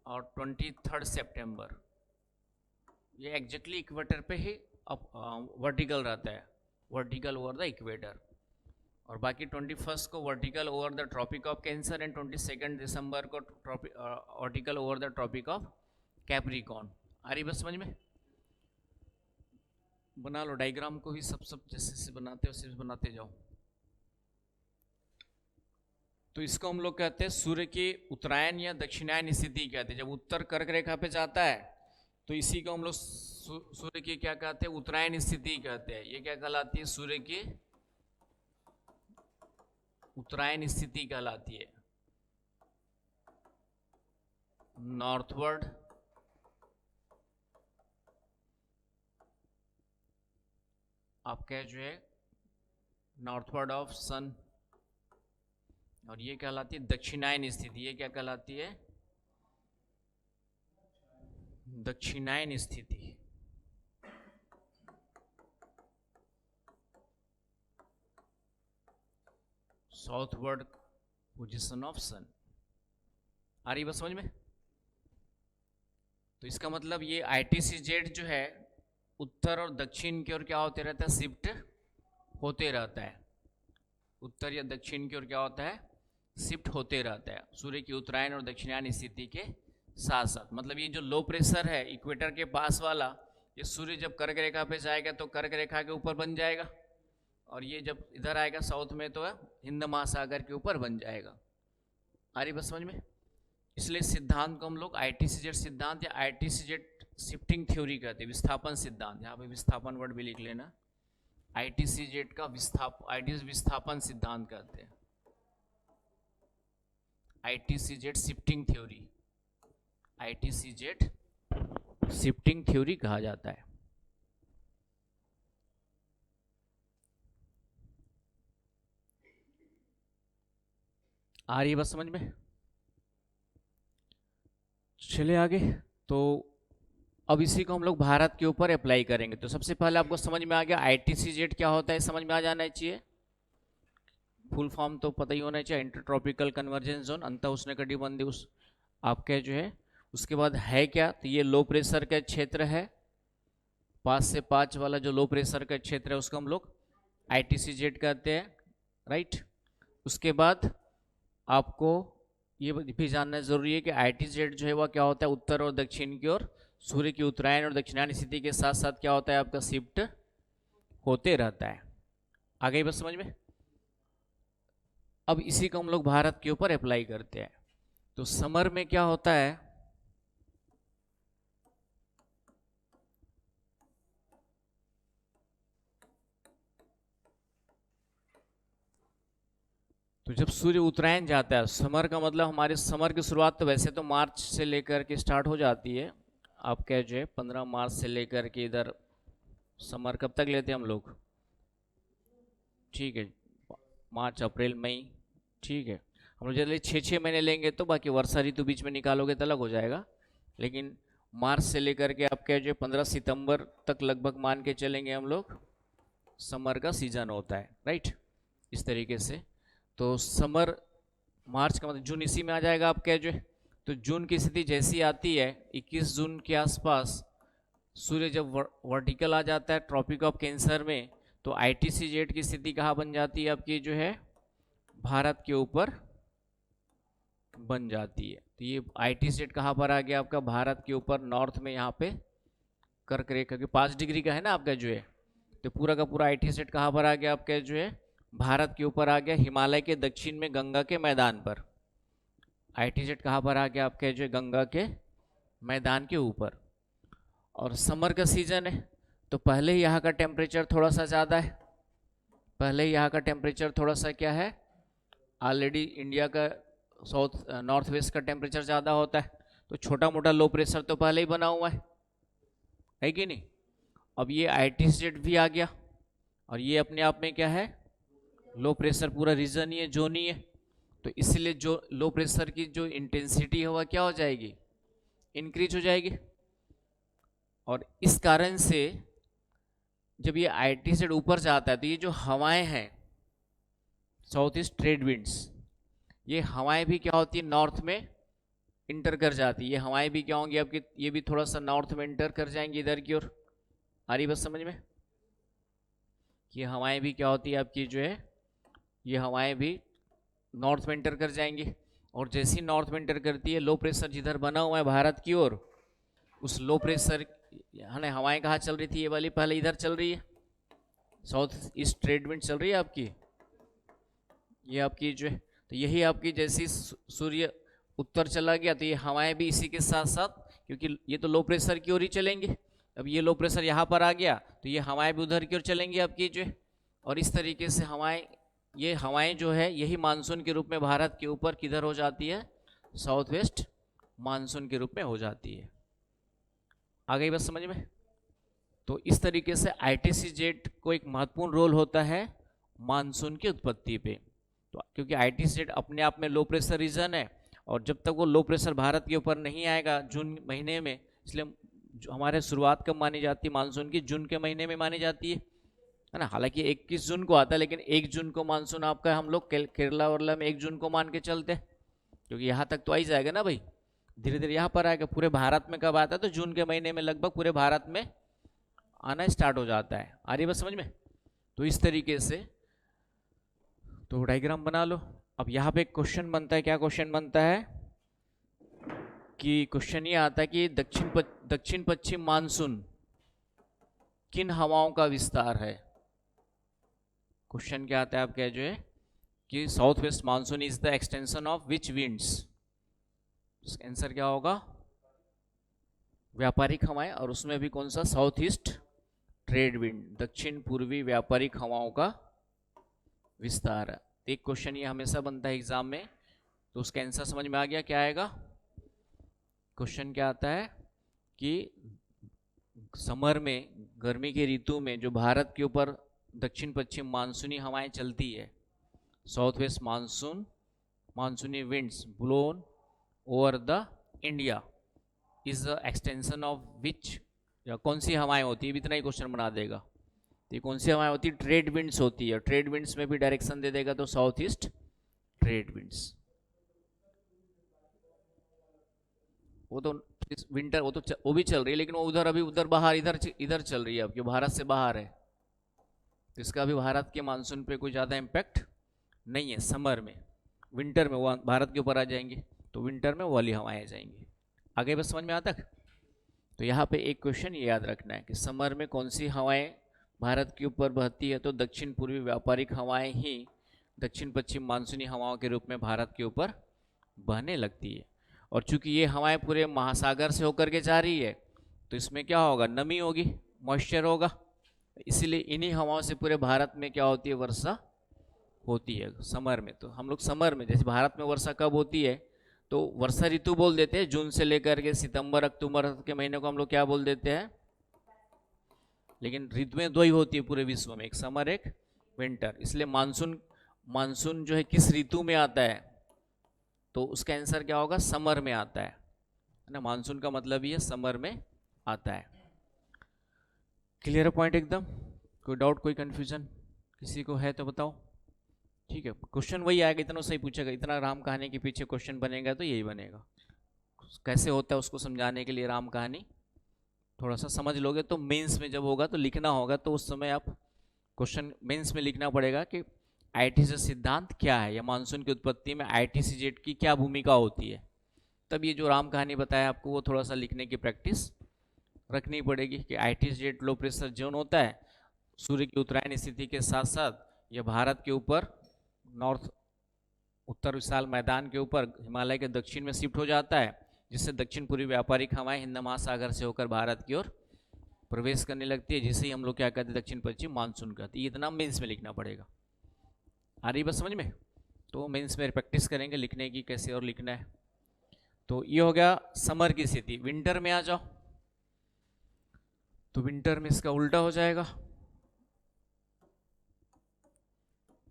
और 23 सितंबर। ये एग्जैक्टली इक्वेटर पे ही वर्टिकल रहता है, वर्टिकल ओवर द इक्वेटर। और बाकी 21 को vertical over the Tropic of Cancer and 22 दिसंबर को vertical over the Tropic of Capricorn. आ रही बस समझ में। बना लो डायग्राम को ही, सब जैसे बनाते हो वैसे बनाते जाओ। तो इसको हम लोग कहते हैं सूर्य की उत्तरायण या दक्षिणायन स्थिति कहते हैं। जब उत्तर कर्क रेखा पे जाता है तो इसी को हम लोग सूर्य की क्या कहते हैं, उत्तरायण स्थिति कहते हैं। ये क्या कहलाती है, सूर्य की उत्तरायण स्थिति कहलाती है। नॉर्थवर्ड आपका जो है नॉर्थवर्ड ऑफ सन, और ये कहलाती है दक्षिणायन स्थिति। ये क्या कहलाती है, दक्षिणायन स्थिति। साउथवर्ड पोजीशन ऑफ सन। आ रही बात समझ में। तो इसका मतलब ये ITCZ जो है उत्तर और दक्षिण की ओर क्या होते रहता है, शिफ्ट होते रहता है। उत्तर या दक्षिण की ओर क्या होता है, शिफ्ट होते रहता है, सूर्य की उत्तरायण और दक्षिणायन स्थिति के साथ साथ। मतलब ये जो लो प्रेशर है इक्वेटर के पास वाला, ये सूर्य जब कर्क रेखा पे जाएगा तो कर्क रेखा के ऊपर बन जाएगा, और ये जब इधर आएगा साउथ में तो हिंद महासागर के ऊपर बन जाएगा। आ रही बस समझ में। इसलिए सिद्धांत को हम लोग ITCZ सिद्धांत या ITCZ शिफ्टिंग थ्योरी कहते हैं, विस्थापन सिद्धांत। यहाँ पे विस्थापन वर्ड भी लिख लेना, ITCZ का विस्थापन सिद्धांत कहते हैं, ITCZ shifting theory, ITCZ shifting theory कहा जाता है। आ रही है बस समझ में? चले आगे। तो अब इसी को हम लोग भारत के ऊपर अप्लाई करेंगे। तो सबसे पहले आपको समझ में आ गया ITCZ क्या होता है, समझ में आ जाना चाहिए। फुल फॉर्म तो पता ही होना चाहिए, इंटर ट्रॉपिकल कन्वर्जेंस जोन, अंत उष्णकटिबंधीय उस आपके जो है। उसके बाद है क्या, तो ये लो प्रेशर का क्षेत्र है, 5 से 5 वाला जो लो प्रेशर का क्षेत्र है उसको हम लोग ITCZ कहते हैं, राइट। उसके बाद आपको ये भी जानना जरूरी है कि ITZ जो है वह क्या होता है, उत्तर और दक्षिण की ओर सूर्य की उत्तरायण और दक्षिणायन स्थिति के साथ साथ क्या होता है आपका शिफ्ट होते रहता है। आ गई बस समझ में? अब इसी को हम लोग भारत के ऊपर अप्लाई करते हैं। तो समर में क्या होता है, तो जब सूर्य उत्तरायण जाता है, समर का मतलब हमारे समर की शुरुआत तो वैसे तो मार्च से लेकर के स्टार्ट हो जाती है। आप कह जो है 15 मार्च से लेकर के इधर समर कब तक लेते हैं हम लोग, ठीक है, मार्च अप्रैल मई, ठीक है। हम लोग जनरली 6 महीने लेंगे, तो बाकी वर्षा ऋतु बीच में निकालोगे तो अलग हो जाएगा। लेकिन मार्च से लेकर के आप कह जो 15 सितंबर तक लगभग मान के चलेंगे हम लोग, समर का सीजन होता है, राइट। इस तरीके से तो समर मार्च का मतलब जून इसी में आ जाएगा आप कह जो। तो जून की स्थिति जैसी आती है 21 जून के आसपास, सूर्य जब वर्टिकल आ जाता है ट्रॉपिक ऑफ कैंसर में, तो ITCZ की स्थिति कहाँ बन जाती है आपकी जो है, भारत के ऊपर बन जाती है। तो ये ITCZ कहाँ पर आ गया आपका, भारत के ऊपर नॉर्थ में, यहाँ पे कर्क रेखा के 5 डिग्री का है ना आपका जो है। तो पूरा का पूरा ITCZ कहाँ पर आ गया आपका जो है, भारत के ऊपर आ गया, हिमालय के दक्षिण में गंगा के मैदान पर। ITCZ कहाँ पर आ गया आपके जो गंगा के मैदान के ऊपर। और समर का सीजन है, तो पहले ही यहाँ का टेम्परेचर थोड़ा सा ज़्यादा है, पहले ही यहाँ का टेम्परेचर थोड़ा सा क्या है, ऑलरेडी इंडिया का साउथ नॉर्थ वेस्ट का टेम्परेचर ज़्यादा होता है, तो छोटा मोटा लो प्रेशर तो पहले ही बना हुआ है कि नहीं। अब ये ITCZ भी आ गया, और ये अपने आप में क्या है, लो प्रेशर पूरा रीजन ही है, जोन ही है। तो इसलिए जो लो प्रेशर की जो इंटेंसिटी है वह क्या हो जाएगी, इंक्रीज हो जाएगी। और इस कारण से जब ये ITCZ ऊपर जाता है, तो ये जो हवाएं हैं साउथ ईस्ट ट्रेड विंड्स, ये हवाएं भी क्या होती है, नॉर्थ में इंटर कर जाती है। ये हवाएं भी क्या होंगी आपकी, ये भी थोड़ा सा नॉर्थ में इंटर कर जाएंगी इधर की ओर। आ रही बस समझ में? ये हवाएं भी क्या होती है आपकी जो है, ये हवाएं भी नॉर्थ में इंटर कर जाएंगी। और जैसी नॉर्थ में इंटर करती है, लो प्रेशर जिधर बना हुआ है भारत की ओर, उस लो प्रेशर है हवाएं कहाँ चल रही थी, ये वाली पहले इधर चल रही है, साउथ ईस्ट ट्रेड विंड चल रही है आपकी, ये आपकी जो है। तो यही आपकी जैसी सूर्य उत्तर चला गया, तो ये हवाएं भी इसी के साथ साथ, क्योंकि ये तो लो प्रेशर की ओर ही चलेंगे। अब ये लो प्रेशर यहाँ पर आ गया, तो ये हवाएं भी उधर की ओर चलेंगी आपकी जो है। और इस तरीके से हवाएं, ये हवाएं जो है यही मानसून के रूप में भारत के ऊपर किधर हो जाती है, साउथ वेस्ट मानसून के रूप में हो जाती है। आ गई बस समझ में? तो इस तरीके से ITCZ को एक महत्वपूर्ण रोल होता है मानसून की उत्पत्ति पे। तो क्योंकि ITCZ अपने आप में लो प्रेशर रीजन है, और जब तक वो लो प्रेशर भारत के ऊपर नहीं आएगा जून महीने में, इसलिए हमारे शुरुआत कब मानी जाती है मानसून की, जून के महीने में मानी जाती है ना। हालांकि 21 जून को आता है, लेकिन 1 जून को मानसून आपका हम लोग केरला वरला में 1 जून को मान के चलते हैं, क्योंकि यहाँ तक तो आ ही जाएगा ना भाई, धीरे धीरे यहाँ पर आएगा। पूरे भारत में कब आता है, तो जून के महीने में लगभग पूरे भारत में आना स्टार्ट हो जाता है। आ रही बस समझ में? तो इस तरीके से तो डायग्राम बना लो। अब यहाँ पे एक क्वेश्चन बनता है, क्या क्वेश्चन बनता है कि क्वेश्चन ये आता है कि दक्षिण पश्चिम मानसून किन हवाओं का विस्तार है। क्वेश्चन क्या आता है आपका जो है कि south west monsoon is the extension of which winds. Answer क्या होगा, व्यापारिक हवाएं, और उसमें भी कौन सा, साउथ ईस्ट ट्रेड विंड, दक्षिण पूर्वी व्यापारिक हवाओं का विस्तार है। एक क्वेश्चन ये हमेशा बनता है एग्जाम में, तो उसका आंसर समझ में आ गया क्या आएगा। क्वेश्चन क्या आता है कि समर में, गर्मी के ऋतु में जो भारत के ऊपर दक्षिण पश्चिम मानसूनी हवाएं चलती है, साउथ वेस्ट मानसून मानसूनी winds blown over the India is the extension of which, या कौन सी हवाएं होती है, इतना ही क्वेश्चन बना देगा। तो ये कौन सी हवाएं होती है, ट्रेड विंड्स होती है। ट्रेड विंड्स में भी डायरेक्शन दे देगा तो साउथ ईस्ट ट्रेड विंड्स। वो तो विंटर वो भी चल रही है, लेकिन वो उधर अभी उधर बाहर इधर चल रही है, आपके भारत से बाहर है, तो इसका अभी भारत के मानसून पे कोई ज़्यादा इम्पैक्ट नहीं है समर में। विंटर में वो भारत के ऊपर आ जाएंगे, तो विंटर में वो वाली हवाएं आ जाएंगी। आगे बस समझ में आता है। तो यहाँ पे एक क्वेश्चन ये याद रखना है कि समर में कौन सी हवाएं भारत के ऊपर बहती है, तो दक्षिण पूर्वी व्यापारिक हवाएं ही दक्षिण पश्चिम मानसूनी हवाओं के रूप में भारत के ऊपर बहने लगती है। और चूंकि ये हवाएं पूरे महासागर से होकर के जा रही है, तो इसमें क्या होगा, नमी होगी, मॉइस्चर होगा, इसीलिए इन्हीं हवाओं से पूरे भारत में क्या होती है, वर्षा होती है समर में। तो हम लोग समर में, जैसे भारत में वर्षा कब होती है, तो वर्षा ऋतु बोल देते हैं, जून से लेकर के सितंबर अक्टूबर के महीने को हम लोग क्या बोल देते हैं, लेकिन ऋतुएं दो ही होती है पूरे विश्व में, एक समर एक विंटर। इसलिए मानसून जो है किस ऋतु में आता है, तो उसका आंसर क्या होगा, समर में आता है ना। मानसून का मतलब ही है समर में आता है। क्लियर पॉइंट एकदम, कोई डाउट कोई कंफ्यूजन किसी को है तो बताओ। ठीक है, क्वेश्चन वही आएगा, इतना सही पूछेगा, इतना राम कहानी के पीछे क्वेश्चन बनेगा तो यही बनेगा। कैसे होता है उसको समझाने के लिए राम कहानी थोड़ा सा समझ लोगे तो मेंस में जब होगा तो लिखना होगा, तो उस समय आप क्वेश्चन मेंस में लिखना पड़ेगा कि आईटीसी सिद्धांत क्या है, या मानसून की उत्पत्ति में आईटीसीजेड की क्या भूमिका होती है। तब ये जो राम कहानी बताया आपको वो थोड़ा सा लिखने की प्रैक्टिस रखनी पड़ेगी कि आईटीसीजेड लो प्रेशर जोन होता है, सूर्य की उत्तरायण स्थिति के साथ साथ यह भारत के ऊपर नॉर्थ उत्तर विशाल मैदान के ऊपर हिमालय के दक्षिण में शिफ्ट हो जाता है, जिससे दक्षिण पूर्वी व्यापारिक हवाएं हिंद महासागर से होकर भारत की ओर प्रवेश करने लगती है, जिसे ही हम लोग क्या कहते हैं, दक्षिण पश्चिम मानसून कहते हैं। ये इतना मेंस में लिखना पड़ेगा। आ रही बस समझ में, तो मेंस में प्रैक्टिस करेंगे लिखने की कैसे और लिखना है। तो ये हो गया समर की स्थिति। विंटर में आ जाओ, तो विंटर में इसका उल्टा हो जाएगा।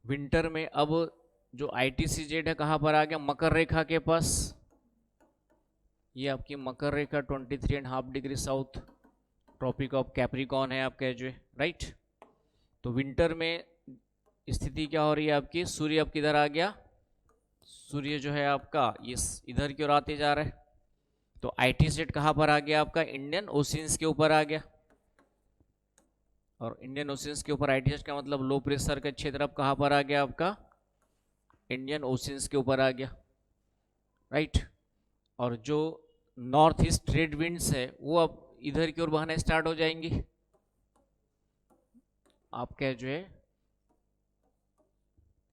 विंटर में अब जो आईटीसीजेड है कहां पर आ गया, मकर रेखा के पास। ये आपकी मकर रेखा 23.5 degree south tropic of Capricorn है आपका जो है, राइट। तो विंटर में स्थिति क्या हो रही है आपकी, सूर्य अब किधर आ गया, सूर्य जो है आपका ये इधर की ओर आते जा रहा है। तो आईटीसीजेड कहां पर आ गया आपका, इंडियन ओशियंस के ऊपर आ गया। और इंडियन ओशियंस के ऊपर आईटीसीजेड का मतलब लो प्रेशर का क्षेत्र अब कहां पर आ गया आपका, इंडियन ओशियंस के ऊपर आ गया, राइट। और जो नॉर्थ ईस्ट ट्रेड विंड्स है वो अब इधर की ओर बहना स्टार्ट हो जाएंगी। आपका जो है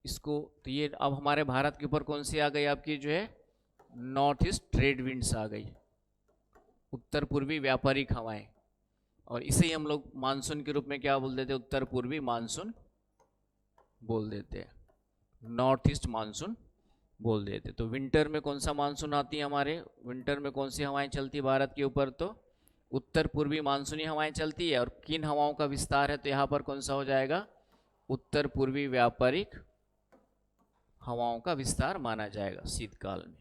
इसको, तो ये अब हमारे भारत के ऊपर कौन सी आ गई आपकी जो है, नॉर्थ ईस्ट ट्रेड विंड्स आ गई, उत्तर पूर्वी व्यापारिक हवाएं। और इसे ही हम लोग मानसून के रूप में क्या बोल देते हैं, उत्तर पूर्वी मानसून बोल देते हैं, नॉर्थ ईस्ट मानसून बोल देते। तो विंटर में कौन सा मानसून आती है हमारे, विंटर में कौन सी हवाएं चलती है भारत के ऊपर, तो उत्तर पूर्वी मानसूनी हवाएं चलती है। और किन हवाओं का विस्तार है, तो यहाँ पर कौन सा हो जाएगा, उत्तर पूर्वी व्यापारिक हवाओं का विस्तार माना जाएगा शीतकाल में।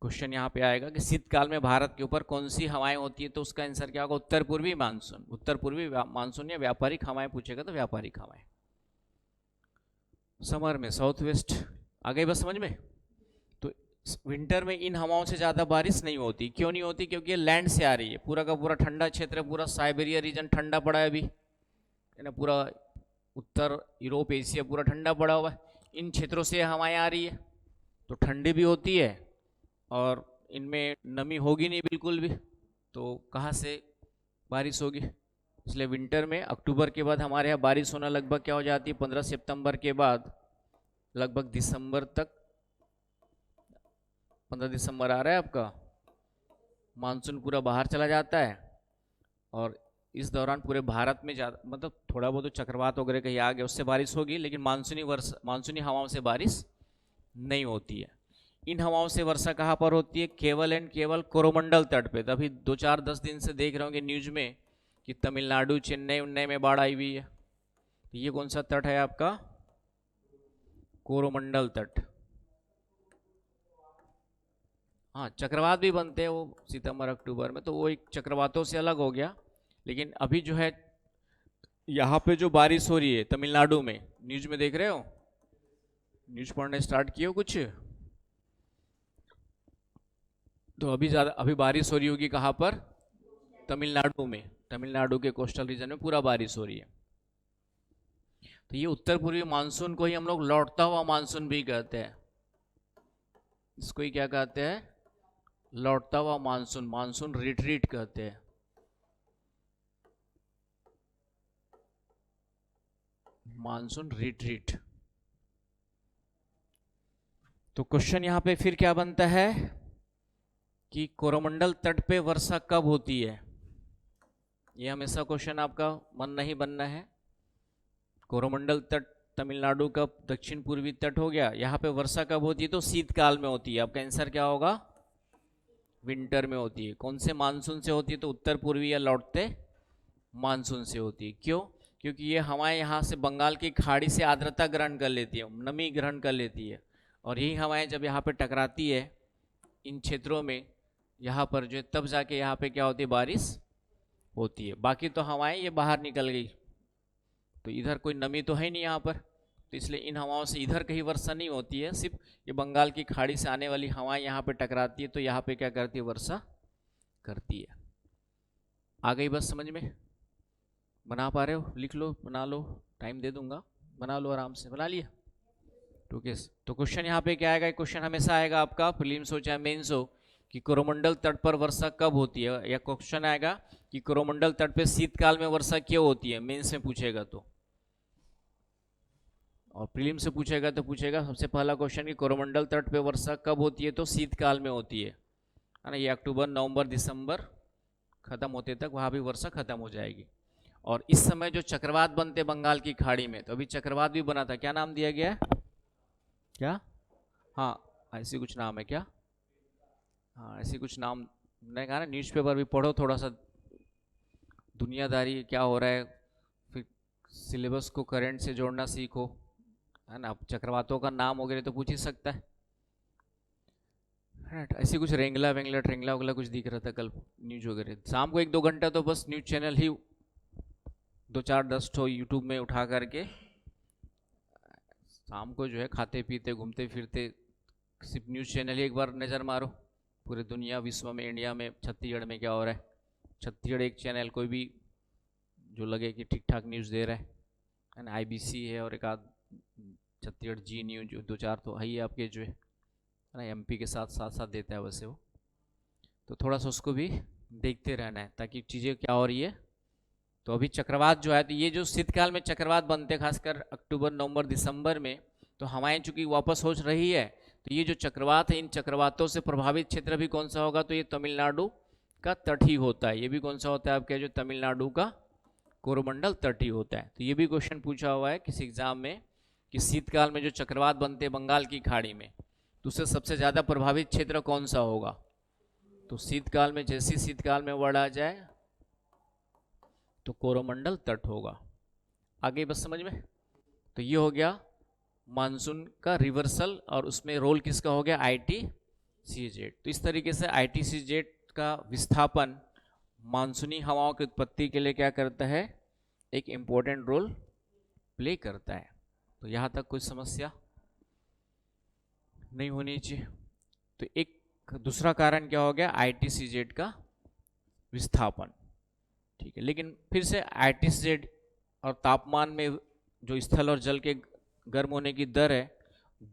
क्वेश्चन यहाँ पे आएगा कि शीतकाल में भारत के ऊपर कौन सी हवाएं होती है, तो उसका आंसर क्या होगा, उत्तर पूर्वी मानसून। उत्तर पूर्वी मानसून या व्यापारिक हवाएं पूछेगा तो व्यापारिक हवाएं। समर में साउथ वेस्ट आ गई बस समझ में। तो विंटर में इन हवाओं से ज़्यादा बारिश नहीं होती। क्यों नहीं होती, क्योंकि ये लैंड से आ रही है, पूरा का पूरा ठंडा क्षेत्र, पूरा साइबेरिया रीजन ठंडा पड़ा है अभी, है ना, पूरा उत्तर यूरोप एशिया पूरा ठंडा पड़ा हुआ है। इन क्षेत्रों से हवाएं आ रही है तो ठंडी भी होती है और इनमें नमी होगी नहीं बिल्कुल भी, तो कहाँ से बारिश होगी। इसलिए विंटर में अक्टूबर के बाद हमारे यहाँ बारिश होना लगभग क्या हो जाती है, 15 सितंबर के बाद लगभग दिसंबर तक, 15 दिसंबर आ रहा है आपका, मानसून पूरा बाहर चला जाता है। और इस दौरान पूरे भारत में ज़्यादा मतलब थोड़ा बहुत चक्रवात वगैरह कहीं आ गया उससे बारिश होगी, लेकिन मानसूनी हवाओं से बारिश नहीं होती है। इन हवाओं से वर्षा कहाँ पर होती है, केवल एंड केवल कोरोमंडल तट पे। तभी 2-4-10 दिन से देख रहे होंगे न्यूज में कि तमिलनाडु चेन्नई उन्नई में बाढ़ आई हुई है। तो ये कौन सा तट है आपका, कोरोमंडल तट। हाँ, चक्रवात भी बनते हैं वो सितंबर अक्टूबर में, तो वो एक चक्रवातों से अलग हो गया। लेकिन अभी जो है यहाँ पे जो बारिश हो रही है तमिलनाडु में, न्यूज में देख रहे हो, न्यूज पढ़ने स्टार्ट किए हो कुछ? तो अभी बारिश हो रही होगी कहाँ पर? तमिलनाडु में, तमिलनाडु के कोस्टल रीजन में पूरा बारिश हो रही है। तो ये उत्तर पूर्वी मानसून को ही हम लोग लौटता हुआ मानसून भी कहते हैं। इसको ही क्या कहते हैं? लौटता हुआ मानसून, मानसून रिट्रीट कहते हैं। Monsoon retreat. तो क्वेश्चन यहां पे फिर क्या बनता है कि कोरोमंडल तट पे वर्षा कब होती है? ये हमेशा क्वेश्चन आपका मन नहीं बनना है। कोरोमंडल तट तमिलनाडु का दक्षिण पूर्वी तट हो गया, यहाँ पे वर्षा कब होती है? तो शीतकाल में होती है। आपका आंसर क्या होगा? विंटर में होती है। कौन से मानसून से होती है? तो उत्तर पूर्वी या लौटते मानसून से होती है। क्यों? क्योंकि ये हवाएं यहाँ से बंगाल की खाड़ी से आर्द्रता ग्रहण कर लेती है, नमी ग्रहण कर लेती है, और यही हवाएं जब यहाँ पे टकराती है इन क्षेत्रों में, यहाँ पर जो तब जाके यहाँ पे क्या होती है? बारिश होती है। बाकी तो हवाएं ये बाहर निकल गई, तो इधर कोई नमी तो है नहीं यहाँ पर, तो इसलिए इन हवाओं से इधर कहीं वर्षा नहीं होती है। सिर्फ ये बंगाल की खाड़ी से आने वाली हवाएं यहाँ पे टकराती है, तो यहाँ पे क्या करती है? वर्षा करती है। आ गई बस समझ में? बना पा रहे हो? लिख लो, बना लो, टाइम दे दूंगा, बना लो आराम से। बना लिया? तो क्वेश्चन यहाँ पे क्या आएगा? क्वेश्चन हमेशा आएगा आपका, प्रीलिम्स हो चाहे मेंस हो, कि कोरोमंडल तट पर वर्षा कब होती है, या क्वेश्चन आएगा कि कोरोमंडल तट पे शीतकाल में वर्षा क्यों होती है, मेंस में पूछेगा तो। और प्रीलिम से पूछेगा तो पूछेगा सबसे पहला क्वेश्चन कि कोरोमंडल तट पे वर्षा कब होती है? तो शीतकाल में होती है ना। ये अक्टूबर, नवंबर, दिसंबर खत्म होते तक वहाँ भी वर्षा खत्म हो जाएगी। और इस समय जो चक्रवात बनते बंगाल की खाड़ी में, तो अभी चक्रवात भी बना था, क्या नाम दिया गया है? क्या? हाँ, ऐसी कुछ नाम है क्या? हाँ, ऐसी कुछ नाम मैंने कहा ना, न्यूज़पेपर भी पढ़ो, थोड़ा सा दुनियादारी क्या हो रहा है, फिर सिलेबस को करंट से जोड़ना सीखो, है ना। चक्रवातों का नाम वगैरह तो पूछ ही सकता है। ऐसी कुछ रेंगला वेंगला ट्रेंगला वगला कुछ दिख रहा था कल न्यूज वगैरह। शाम को 1-2 घंटा तो बस न्यूज चैनल ही 2-4-10 ठो यूट्यूब में उठा करके शाम को जो है खाते पीते घूमते फिरते सिर्फ न्यूज़ चैनल ही एक बार नज़र मारो, पूरे दुनिया विश्व में, इंडिया में, छत्तीसगढ़ में क्या हो रहा है। छत्तीसगढ़ एक चैनल कोई भी जो लगे कि ठीक ठाक न्यूज़ दे रहा है ना। IBC है और एक आध छत्तीसगढ़ जी न्यूज, 2-4 तो है ही आपके जो है ना, MP के साथ साथ देता है वैसे वो। तो थोड़ा सा उसको भी देखते रहना है ताकि चीज़ें क्या हो रही है। तो अभी चक्रवात जो है, तो ये जो शीतकाल में चक्रवात बनते हैं खासकर अक्टूबर, नवंबर, दिसंबर में, तो हवाएं चूंकि वापस हो रही है, तो ये जो चक्रवात है, इन चक्रवातों से प्रभावित क्षेत्र भी कौन सा होगा? तो ये तमिलनाडु का तट ही होता है। ये भी कौन सा होता है आपके? जो तमिलनाडु का कोरोमंडल तट ही होता है। तो ये भी क्वेश्चन पूछा हुआ है किसी एग्जाम में कि शीतकाल में जो चक्रवात बनते हैं बंगाल की खाड़ी में, तो उससे सबसे ज़्यादा प्रभावित क्षेत्र कौन सा होगा? तो शीतकाल में, जैसे शीतकाल में वर्ड आ जाए तो कोरोमंडल तट होगा। आगे बस समझ में? तो ये हो गया मानसून का रिवर्सल, और उसमें रोल किसका हो गया? ITCZ। तो इस तरीके से ITCZ का विस्थापन मानसूनी हवाओं की उत्पत्ति के लिए क्या करता है? एक इम्पोर्टेंट रोल प्ले करता है। तो यहाँ तक कोई समस्या नहीं होनी चाहिए। तो एक दूसरा कारण क्या हो गया? ITCZ का विस्थापन, ठीक है। लेकिन फिर से ITCZ और तापमान में जो स्थल और जल के गर्म होने की दर है,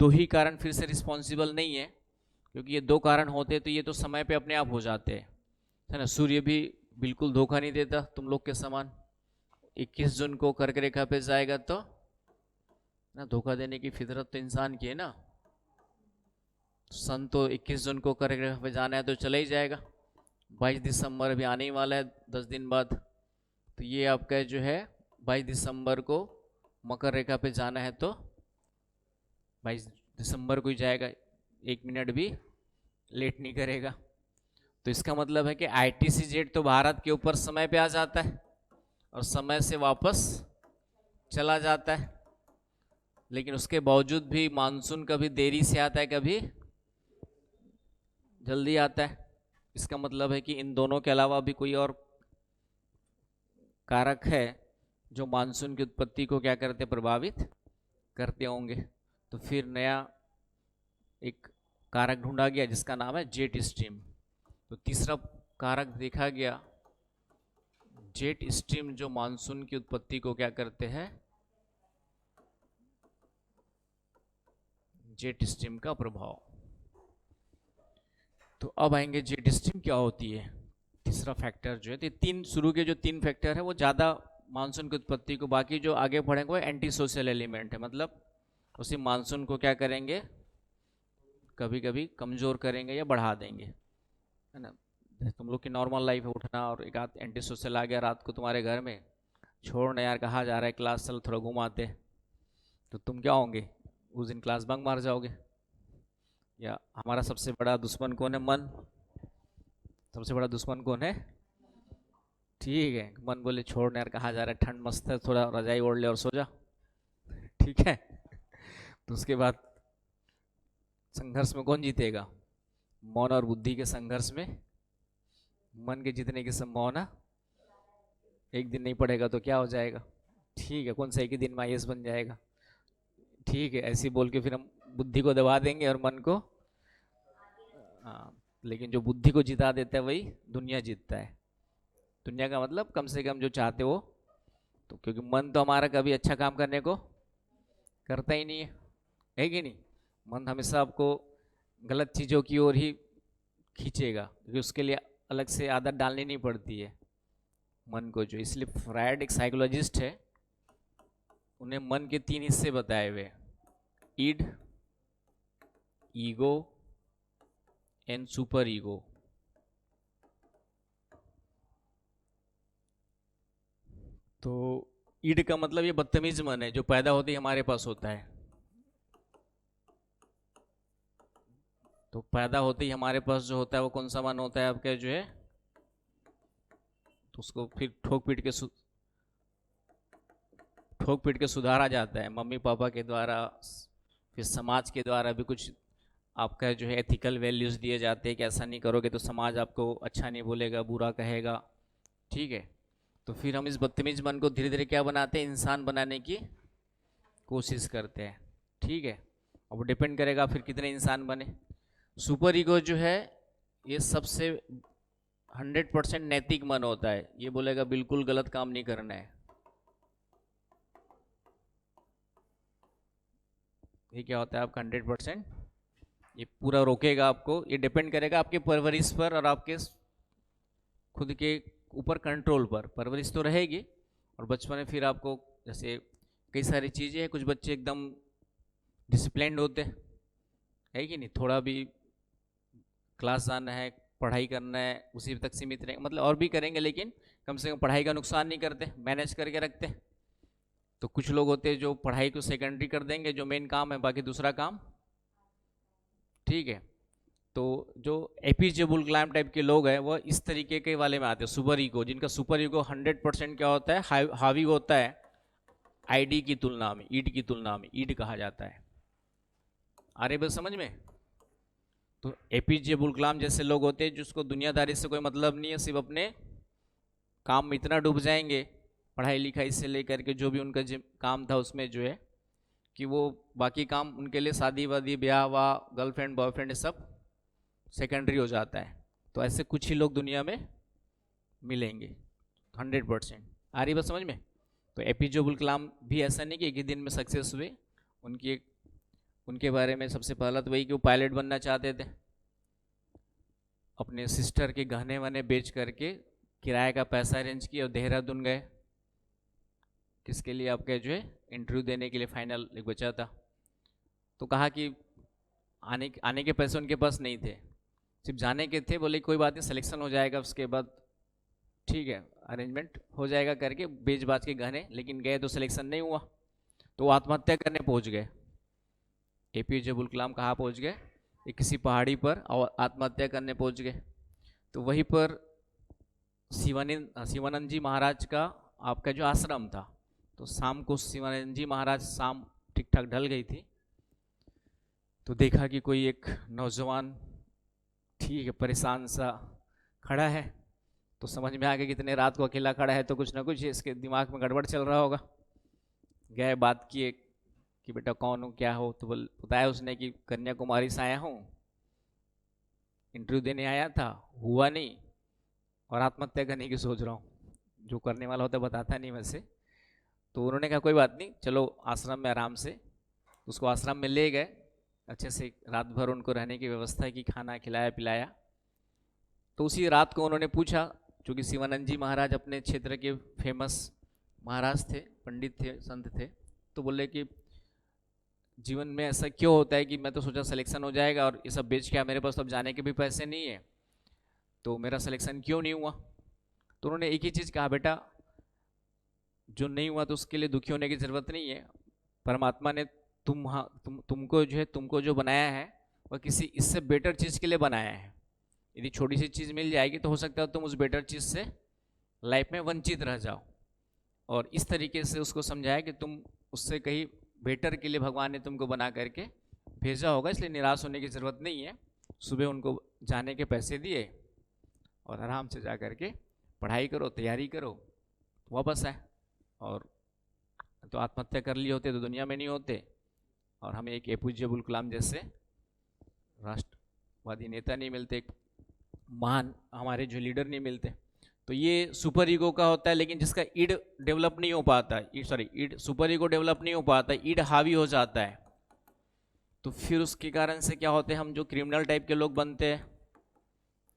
दो ही कारण फिर से रिस्पॉन्सिबल नहीं है, क्योंकि ये 2 कारण होते तो ये तो समय पे अपने आप हो जाते हैं, है ना। सूर्य भी बिल्कुल धोखा नहीं देता तुम लोग के समान। 21 जून को कर्क रेखा पे जाएगा तो ना, धोखा देने की फितरत तो इंसान की है ना। सन तो 21 जून को कर्क रेखा पे जाना है तो चला ही जाएगा। 22 दिसंबर अभी आने ही वाला है 10 दिन बाद, तो ये आपका जो है 22 दिसंबर को मकर रेखा पे जाना है, तो 22 दिसंबर को ही जाएगा, 1 मिनट भी लेट नहीं करेगा। तो इसका मतलब है कि ITCZ तो भारत के ऊपर समय पे आ जाता है और समय से वापस चला जाता है। लेकिन उसके बावजूद भी मानसून कभी देरी से आता है, कभी जल्दी आता है। इसका मतलब है कि इन दोनों के अलावा भी कोई और कारक है जो मानसून की उत्पत्ति को क्या करते, प्रभावित करते होंगे। तो फिर नया एक कारक ढूंढा गया जिसका नाम है जेट स्ट्रीम। तो तीसरा कारक देखा गया, जेट स्ट्रीम, जो मानसून की उत्पत्ति को क्या करते हैं, जेट स्ट्रीम का प्रभाव। तो अब आएंगे जेट स्ट्रीम क्या होती है, तीसरा फैक्टर जो है। तो तीन शुरू के जो तीन फैक्टर है वो ज़्यादा मानसून की उत्पत्ति को, बाकी जो आगे बढ़ेंगे वो एंटी सोशल एलिमेंट है, मतलब उसी मानसून को क्या करेंगे, कभी कभी कमज़ोर करेंगे या बढ़ा देंगे, है ना। तुम लोग की नॉर्मल लाइफ है, उठना और एक आध एंटी सोशल आ गया रात को तुम्हारे घर में, छोड़ना यार कहाँ जा रहा है क्लास, चल थोड़ा घुमाते, तो तुम क्या होंगे उस दिन, क्लास बंक मार जाओगे। या हमारा सबसे बड़ा दुश्मन कौन है, मन। सबसे बड़ा दुश्मन कौन है, ठीक है, मन बोले छोड़ना यार कहाँ जा रहा है, ठंड मस्त है, थोड़ा रजाई ओढ़ ले और सो जा, ठीक है। तो उसके बाद संघर्ष में कौन जीतेगा, मन और बुद्धि के संघर्ष में मन के जीतने की संभावना, एक दिन नहीं पढ़ेगा तो क्या हो जाएगा, ठीक है, कौन सा एक ही दिन में आईएएस बन जाएगा, ठीक है। ऐसे बोल के फिर हम बुद्धि को दबा देंगे और मन को, हाँ, लेकिन जो बुद्धि को जिता देता है वही दुनिया जीतता है। दुनिया का मतलब कम से कम जो चाहते हो, तो क्योंकि मन तो हमारा कभी अच्छा काम करने को करता ही नहीं है कि नहीं। मन हमेशा आपको गलत चीज़ों की ओर ही खींचेगा, क्योंकि उसके लिए अलग से आदत डालनी नहीं पड़ती है मन को जो। इसलिए फ्रायड एक साइकोलॉजिस्ट है, उन्हें मन के तीन हिस्से बताए हुए, ईड, ईगो एंड सुपर ईगो। तो ईड का मतलब ये बदतमीज मन है जो पैदा होते ही हमारे पास होता है। तो पैदा होते ही हमारे पास जो होता है वो कौन सा मन होता है आपका जो है, तो उसको फिर ठोक पीट के सुधारा जाता है मम्मी पापा के द्वारा, फिर समाज के द्वारा भी कुछ आपका जो है एथिकल वैल्यूज़ दिए जाते हैं कि ऐसा नहीं करोगे तो समाज आपको अच्छा नहीं बोलेगा, बुरा कहेगा, ठीक है। तो फिर हम इस बदतमीज मन को धीरे धीरे क्या बनाते हैं, इंसान बनाने की कोशिश करते हैं, ठीक है। अब डिपेंड करेगा फिर कितने इंसान बने। सुपर ईगो जो है ये सबसे 100% नैतिक मन होता है, ये बोलेगा बिल्कुल गलत काम नहीं करना है। ये क्या होता है आपका 100%, ये पूरा रोकेगा आपको। ये डिपेंड करेगा आपके परवरिश पर और आपके खुद के ऊपर कंट्रोल पर। परवरिश तो रहेगी और बचपन में फिर आपको जैसे कई सारी चीज़ें हैं, कुछ बच्चे एकदम डिसिप्लिन्ड होते हैं, है कि नहीं, थोड़ा भी क्लास जाना है, पढ़ाई करना है, उसी तक सीमित रहेंगे, मतलब और भी करेंगे लेकिन कम से कम पढ़ाई का नुकसान नहीं करते, मैनेज करके रखते। तो कुछ लोग होते हैं जो पढ़ाई को सेकेंडरी कर देंगे, जो मेन काम है बाकी दूसरा काम, ठीक है। तो जो एपीजे अब्दुल कलाम टाइप के लोग हैं वो इस तरीके के वाले में आते हैं, सुपर ईगो, जिनका सुपर ईगो 100% क्या होता है, हावी होता है आईडी की तुलना में, ईड की तुलना में, ईड कहा जाता है। आ रही बात समझ में। तो एपीजे अब्दुल कलाम जैसे लोग होते हैं जिसको दुनियादारी से कोई मतलब नहीं है, सिर्फ अपने काम में इतना डूब जाएंगे, पढ़ाई लिखाई से लेकर के जो भी उनका काम था उसमें जो है कि वो बाकी काम उनके लिए शादी वादी ब्याह वाह गर्लफ्रेंड बॉयफ्रेंड सब सेकेंडरी हो जाता है। तो ऐसे कुछ ही लोग दुनिया में मिलेंगे 100%। आ रही बात समझ में। तो एपीजे अब्दुल कलाम भी ऐसा नहीं कि एक ही दिन में सक्सेस हुए, उनके बारे में सबसे पहला तो वही कि वो पायलट बनना चाहते थे, अपने सिस्टर के गहने वहने बेच करके किराए का पैसा अरेंज किया और देहरादून गए, किसके लिए, आपके जो है इंटरव्यू देने के लिए, फाइनल एक बचा था। तो कहा कि आने के पैसे उनके पास नहीं थे, सिर्फ जाने के थे। बोले कोई बात नहीं, सिलेक्शन हो जाएगा उसके बाद ठीक है अरेंजमेंट हो जाएगा करके बेच बाज के गहने, लेकिन गए तो सिलेक्शन नहीं हुआ, तो वो आत्महत्या करने पहुंच गए। एपीजे अब्दुल कलाम कहाँ पहुंच गए, एक किसी पहाड़ी पर और आत्महत्या करने पहुंच गए। तो वहीं पर शिवानंद जी महाराज का आपका जो आश्रम था, तो शाम को शिवानंद जी महाराज शाम ठीक ठाक ढल गई थी, तो देखा कि कोई एक नौजवान ठीक है परेशान सा खड़ा है। तो समझ में आ गया कि इतने रात को अकेला खड़ा है तो कुछ ना कुछ इसके दिमाग में गड़बड़ चल रहा होगा। गए बात किए कि बेटा कौन हो क्या हो, तो बताया उसने कि कन्याकुमारी से आया हूँ, इंटरव्यू देने आया था, हुआ नहीं और आत्महत्या करने की सोच रहा हूँ। जो करने वाला होता है बताता नहीं वैसे। तो उन्होंने कहा कोई बात नहीं, चलो आश्रम में आराम से। उसको आश्रम में ले गए, अच्छे से रात भर उनको रहने की व्यवस्था की, खाना खिलाया पिलाया। तो उसी रात को उन्होंने पूछा, चूँकि शिवानंद जी महाराज अपने क्षेत्र के फेमस महाराज थे, पंडित थे, संत थे, तो बोले कि जीवन में ऐसा क्यों होता है कि मैं तो सोचा सिलेक्शन हो जाएगा और ये सब बेच के मेरे पास तो अब जाने के भी पैसे नहीं है, तो मेरा सिलेक्शन क्यों नहीं हुआ। तो उन्होंने एक ही चीज़ कहा, बेटा जो नहीं हुआ तो उसके लिए दुखी होने की ज़रूरत नहीं है। परमात्मा ने तुमको जो बनाया है वह किसी इससे बेटर चीज़ के लिए बनाया है। यदि छोटी सी चीज़ मिल जाएगी तो हो सकता है तुम उस बेटर चीज़ से लाइफ में वंचित रह जाओ। और इस तरीके से उसको समझाया कि तुम उससे कहीं बेटर के लिए भगवान ने तुमको बना करके भेजा होगा, इसलिए निराश होने की ज़रूरत नहीं है। सुबह उनको जाने के पैसे दिए और आराम से जा करके पढ़ाई करो, तैयारी करो, वापस आए। और तो आत्महत्या कर लिए होते तो दुनिया में नहीं होते, और हमें एक एपीजे अब्दुल कलाम जैसे राष्ट्रवादी नेता नहीं मिलते, एक महान हमारे जो लीडर नहीं मिलते। तो ये सुपर ईगो का होता है, लेकिन जिसका ईड डेवलप नहीं हो पाता, ईड सुपर ईगो डेवलप नहीं हो पाता, ईड हावी हो जाता है, तो फिर उसके कारण से क्या होते हैं, हम जो क्रिमिनल टाइप के लोग बनते हैं,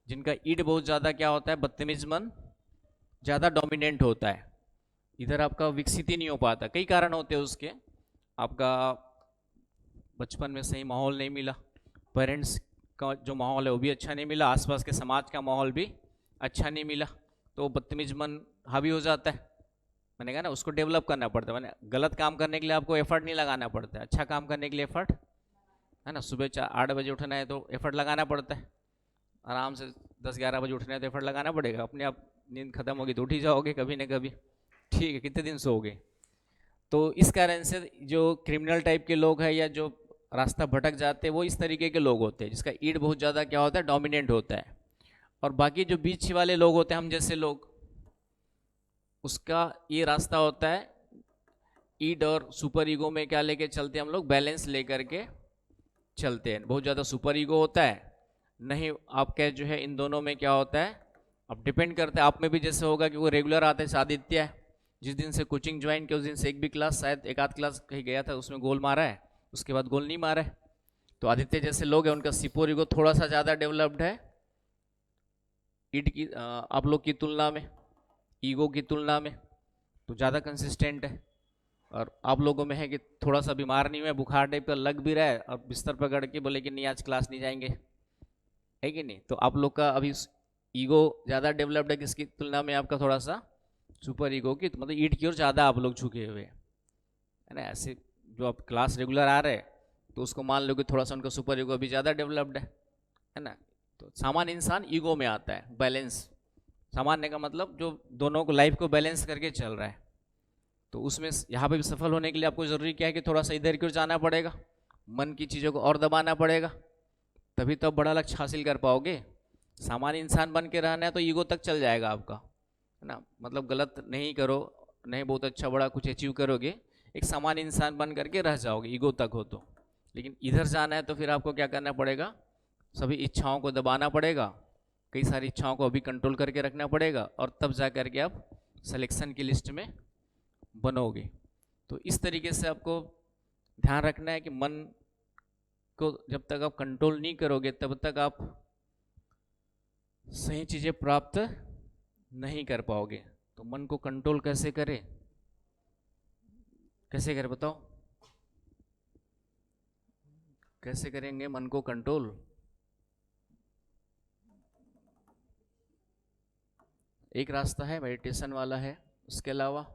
जिनका ईड बहुत ज़्यादा क्या होता है, बदतमीज मन ज़्यादा डोमिनेंट होता है, इधर आपका विकसित ही नहीं हो पाता। कई कारण होते हैं उसके, आपका बचपन में सही माहौल नहीं मिला, पेरेंट्स का जो माहौल है वो भी अच्छा नहीं मिला, आसपास के समाज का माहौल भी अच्छा नहीं मिला, तो बदतमीज मन हावी हो जाता है। मैंने कहा ना, उसको डेवलप करना पड़ता है। मैंने गलत काम करने के लिए आपको एफर्ट नहीं लगाना पड़ता है, अच्छा काम करने के लिए एफर्ट है ना। सुबह 8 बजे उठना है तो एफर्ट लगाना पड़ता है, आराम से 10-11 बजे उठना है तो एफर्ट लगाना पड़ेगा। अपने आप नींद खत्म होगी तो उठ ही जाओगे कभी ना कभी, ठीक है, कितने दिन सोओगे। तो इस कारण से जो क्रिमिनल टाइप के लोग हैं या जो रास्ता भटक जाते हैं वो इस तरीके के लोग होते हैं, जिसका ईड बहुत ज़्यादा क्या होता है, डोमिनेंट होता है। और बाकी जो बीच वाले लोग होते हैं, हम जैसे लोग, उसका ये रास्ता होता है, ईड और सुपर ईगो में क्या लेके चलते हैं हम लोग, बैलेंस लेकर के चलते हैं। बहुत ज़्यादा सुपर ईगो होता है नहीं, आपके जो है इन दोनों में क्या होता है, अब डिपेंड करता है। आप में भी जैसे होगा कि वो रेगुलर आते हैं, आदित्य है, जिस दिन से कोचिंग ज्वाइन किया उस दिन से एक भी क्लास, शायद एक आध क्लास कहीं गया था, उसमें गोल मारा है, उसके बाद गोल नहीं मारा है। तो आदित्य जैसे लोग हैं, उनका सुपर ईगो थोड़ा सा ज़्यादा डेवलप्ड है ईड की, आप लोग की तुलना में, ईगो की तुलना में, तो ज़्यादा कंसिस्टेंट है। और आप लोगों में है कि थोड़ा सा बीमार नहीं हुआ, बुखार टाइप का लग भी रहा है और बिस्तर पकड़ के बोले कि नहीं आज क्लास नहीं जाएंगे, है कि नहीं। तो आप लोग का अभी ईगो ज़्यादा डेवलप्ड है किसकी तुलना में, आपका थोड़ा सा सुपर ईगो की, तो मतलब ईड की ओर ज़्यादा आप लोग झुके हुए है ना। ऐसे जो आप क्लास रेगुलर आ रहे हैं तो उसको मान लो कि थोड़ा सा उनका सुपर ईगो अभी ज़्यादा डेवलप्ड है ना। तो सामान्य इंसान ईगो में आता है, बैलेंस, सामान्य का मतलब जो दोनों को लाइफ को बैलेंस करके चल रहा है। तो उसमें यहाँ पे भी सफल होने के लिए आपको ज़रूरी क्या है कि थोड़ा सा इधर की ओर जाना पड़ेगा, मन की चीज़ों को और दबाना पड़ेगा, तभी तो आप बड़ा लक्ष्य हासिल कर पाओगे। सामान्य इंसान बन के रहना है तो ईगो तक चल जाएगा आपका, है ना। मतलब गलत नहीं करो, नहीं बहुत अच्छा बड़ा कुछ अचीव करोगे, एक सामान्य इंसान बन करके रह जाओगे ईगो तक हो तो। लेकिन इधर जाना है तो फिर आपको क्या करना पड़ेगा, सभी इच्छाओं को दबाना पड़ेगा, कई सारी इच्छाओं को अभी कंट्रोल करके रखना पड़ेगा, और तब जा करके आप सिलेक्शन की लिस्ट में बनोगे। तो इस तरीके से आपको ध्यान रखना है कि मन को जब तक आप कंट्रोल नहीं करोगे तब तक आप सही चीज़ें प्राप्त नहीं कर पाओगे। तो मन को कंट्रोल कैसे करें, कैसे करें बताओ, कैसे करेंगे मन को कंट्रोल। एक रास्ता है मेडिटेशन वाला है, उसके अलावा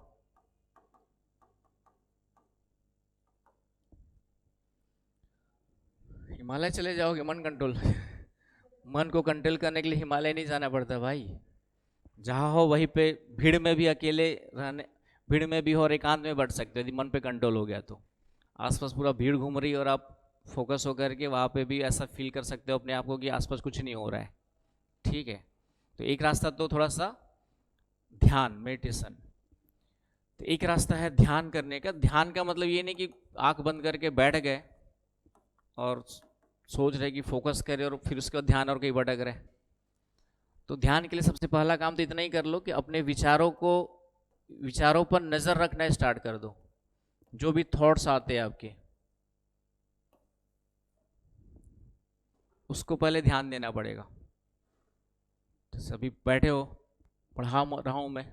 हिमालय चले जाओगे मन कंट्रोल मन को कंट्रोल करने के लिए हिमालय नहीं जाना पड़ता भाई, जहाँ हो वहीं पे भीड़ में भी अकेले रहने, भीड़ में भी हो और एकांत में बैठ सकते हो, यदि मन पे कंट्रोल हो गया तो। आसपास पूरा भीड़ घूम रही है और आप फोकस होकर के वहाँ पे भी ऐसा फील कर सकते हो अपने आप को कि आसपास कुछ नहीं हो रहा है। ठीक है, तो एक रास्ता तो थोड़ा सा ध्यान, मेडिटेशन। तो एक रास्ता है ध्यान करने का। ध्यान का मतलब ये नहीं कि आंख बंद करके बैठ गए और सोच रहे कि फोकस करे और फिर उसके बाद ध्यान और कहीं भटक रहे। तो ध्यान के लिए सबसे पहला काम तो इतना ही कर लो कि अपने विचारों पर नजर रखना स्टार्ट कर दो। जो भी थॉट्स आते हैं आपके, उसको पहले ध्यान देना पड़ेगा। तो सभी बैठे हो, पढ़ा रहा हूँ मैं,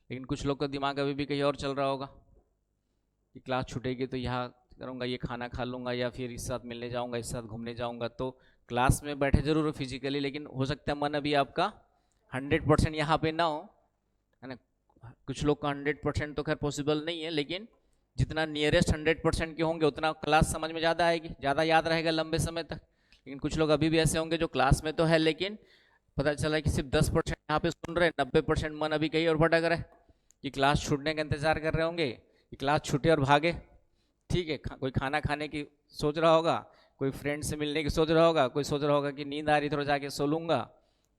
लेकिन कुछ लोग का दिमाग अभी भी कहीं और चल रहा होगा कि क्लास छूटेगी तो यहाँ करूँगा, ये खाना खा लूँगा, या फिर इस साथ मिलने जाऊँगा, इस साथ घूमने जाऊँगा। तो क्लास में बैठे जरूर हो फिजिकली, लेकिन हो सकता है मन अभी आपका 100% यहाँ पे ना हो, है ना। कुछ लोग का 100% तो खैर पॉसिबल नहीं है, लेकिन जितना नियरेस्ट 100% के होंगे उतना क्लास समझ में ज़्यादा आएगी, ज़्यादा याद रहेगा लंबे समय तक। लेकिन कुछ लोग अभी भी ऐसे होंगे जो क्लास में तो है, लेकिन पता चला कि सिर्फ 10% यहाँ पे सुन रहे हैं, 90% मन अभी कहीं और भटक रहा है कि क्लास छूटने का इंतजार कर रहे होंगे कि क्लास छूटे और भागे। ठीक है, कोई खाना खाने की सोच रहा होगा, कोई फ्रेंड से मिलने की सोच रहा होगा, कोई सोच रहा होगा कि नींद आ रही थोड़ा जाके सो लूँगा,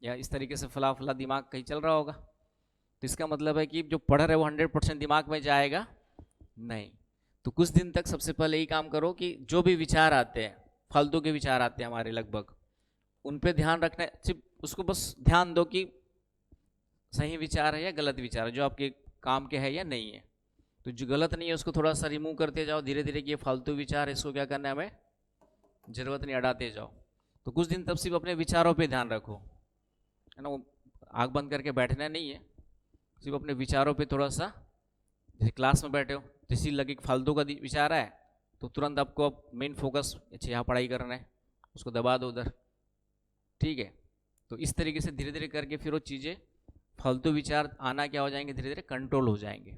या इस तरीके से फला फला दिमाग कहीं चल रहा होगा। तो इसका मतलब है कि जो पढ़ रहे वो 100% दिमाग में जाएगा नहीं। तो कुछ दिन तक सबसे पहले यही काम करो कि जो भी विचार आते हैं, फालतू के विचार आते हैं हमारे लगभग, उन पे ध्यान रखना है। सिर्फ उसको बस ध्यान दो कि सही विचार है या गलत विचार है, जो आपके काम के है या नहीं है। तो जो गलत नहीं है उसको थोड़ा सा रिमूव करते जाओ धीरे धीरे कि ये फालतू विचार है, इसको क्या करना है हमें, जरूरत नहीं, अड़ाते जाओ। तो कुछ दिन तब सिर्फ अपने विचारों पे ध्यान रखो, है ना। वो आँख बंद करके बैठना नहीं है, सिर्फ अपने विचारों पे थोड़ा सा, जैसे क्लास में बैठे हो, जैसे लगे कि फालतू का विचार है तो तुरंत आपको मेन फोकस, अच्छा यहाँ पढ़ाई करना है, उसको दबा दो उधर। ठीक है, तो इस तरीके से धीरे धीरे करके फिर वो चीज़ें, फालतू विचार आना क्या हो जाएंगे, धीरे धीरे कंट्रोल हो जाएंगे।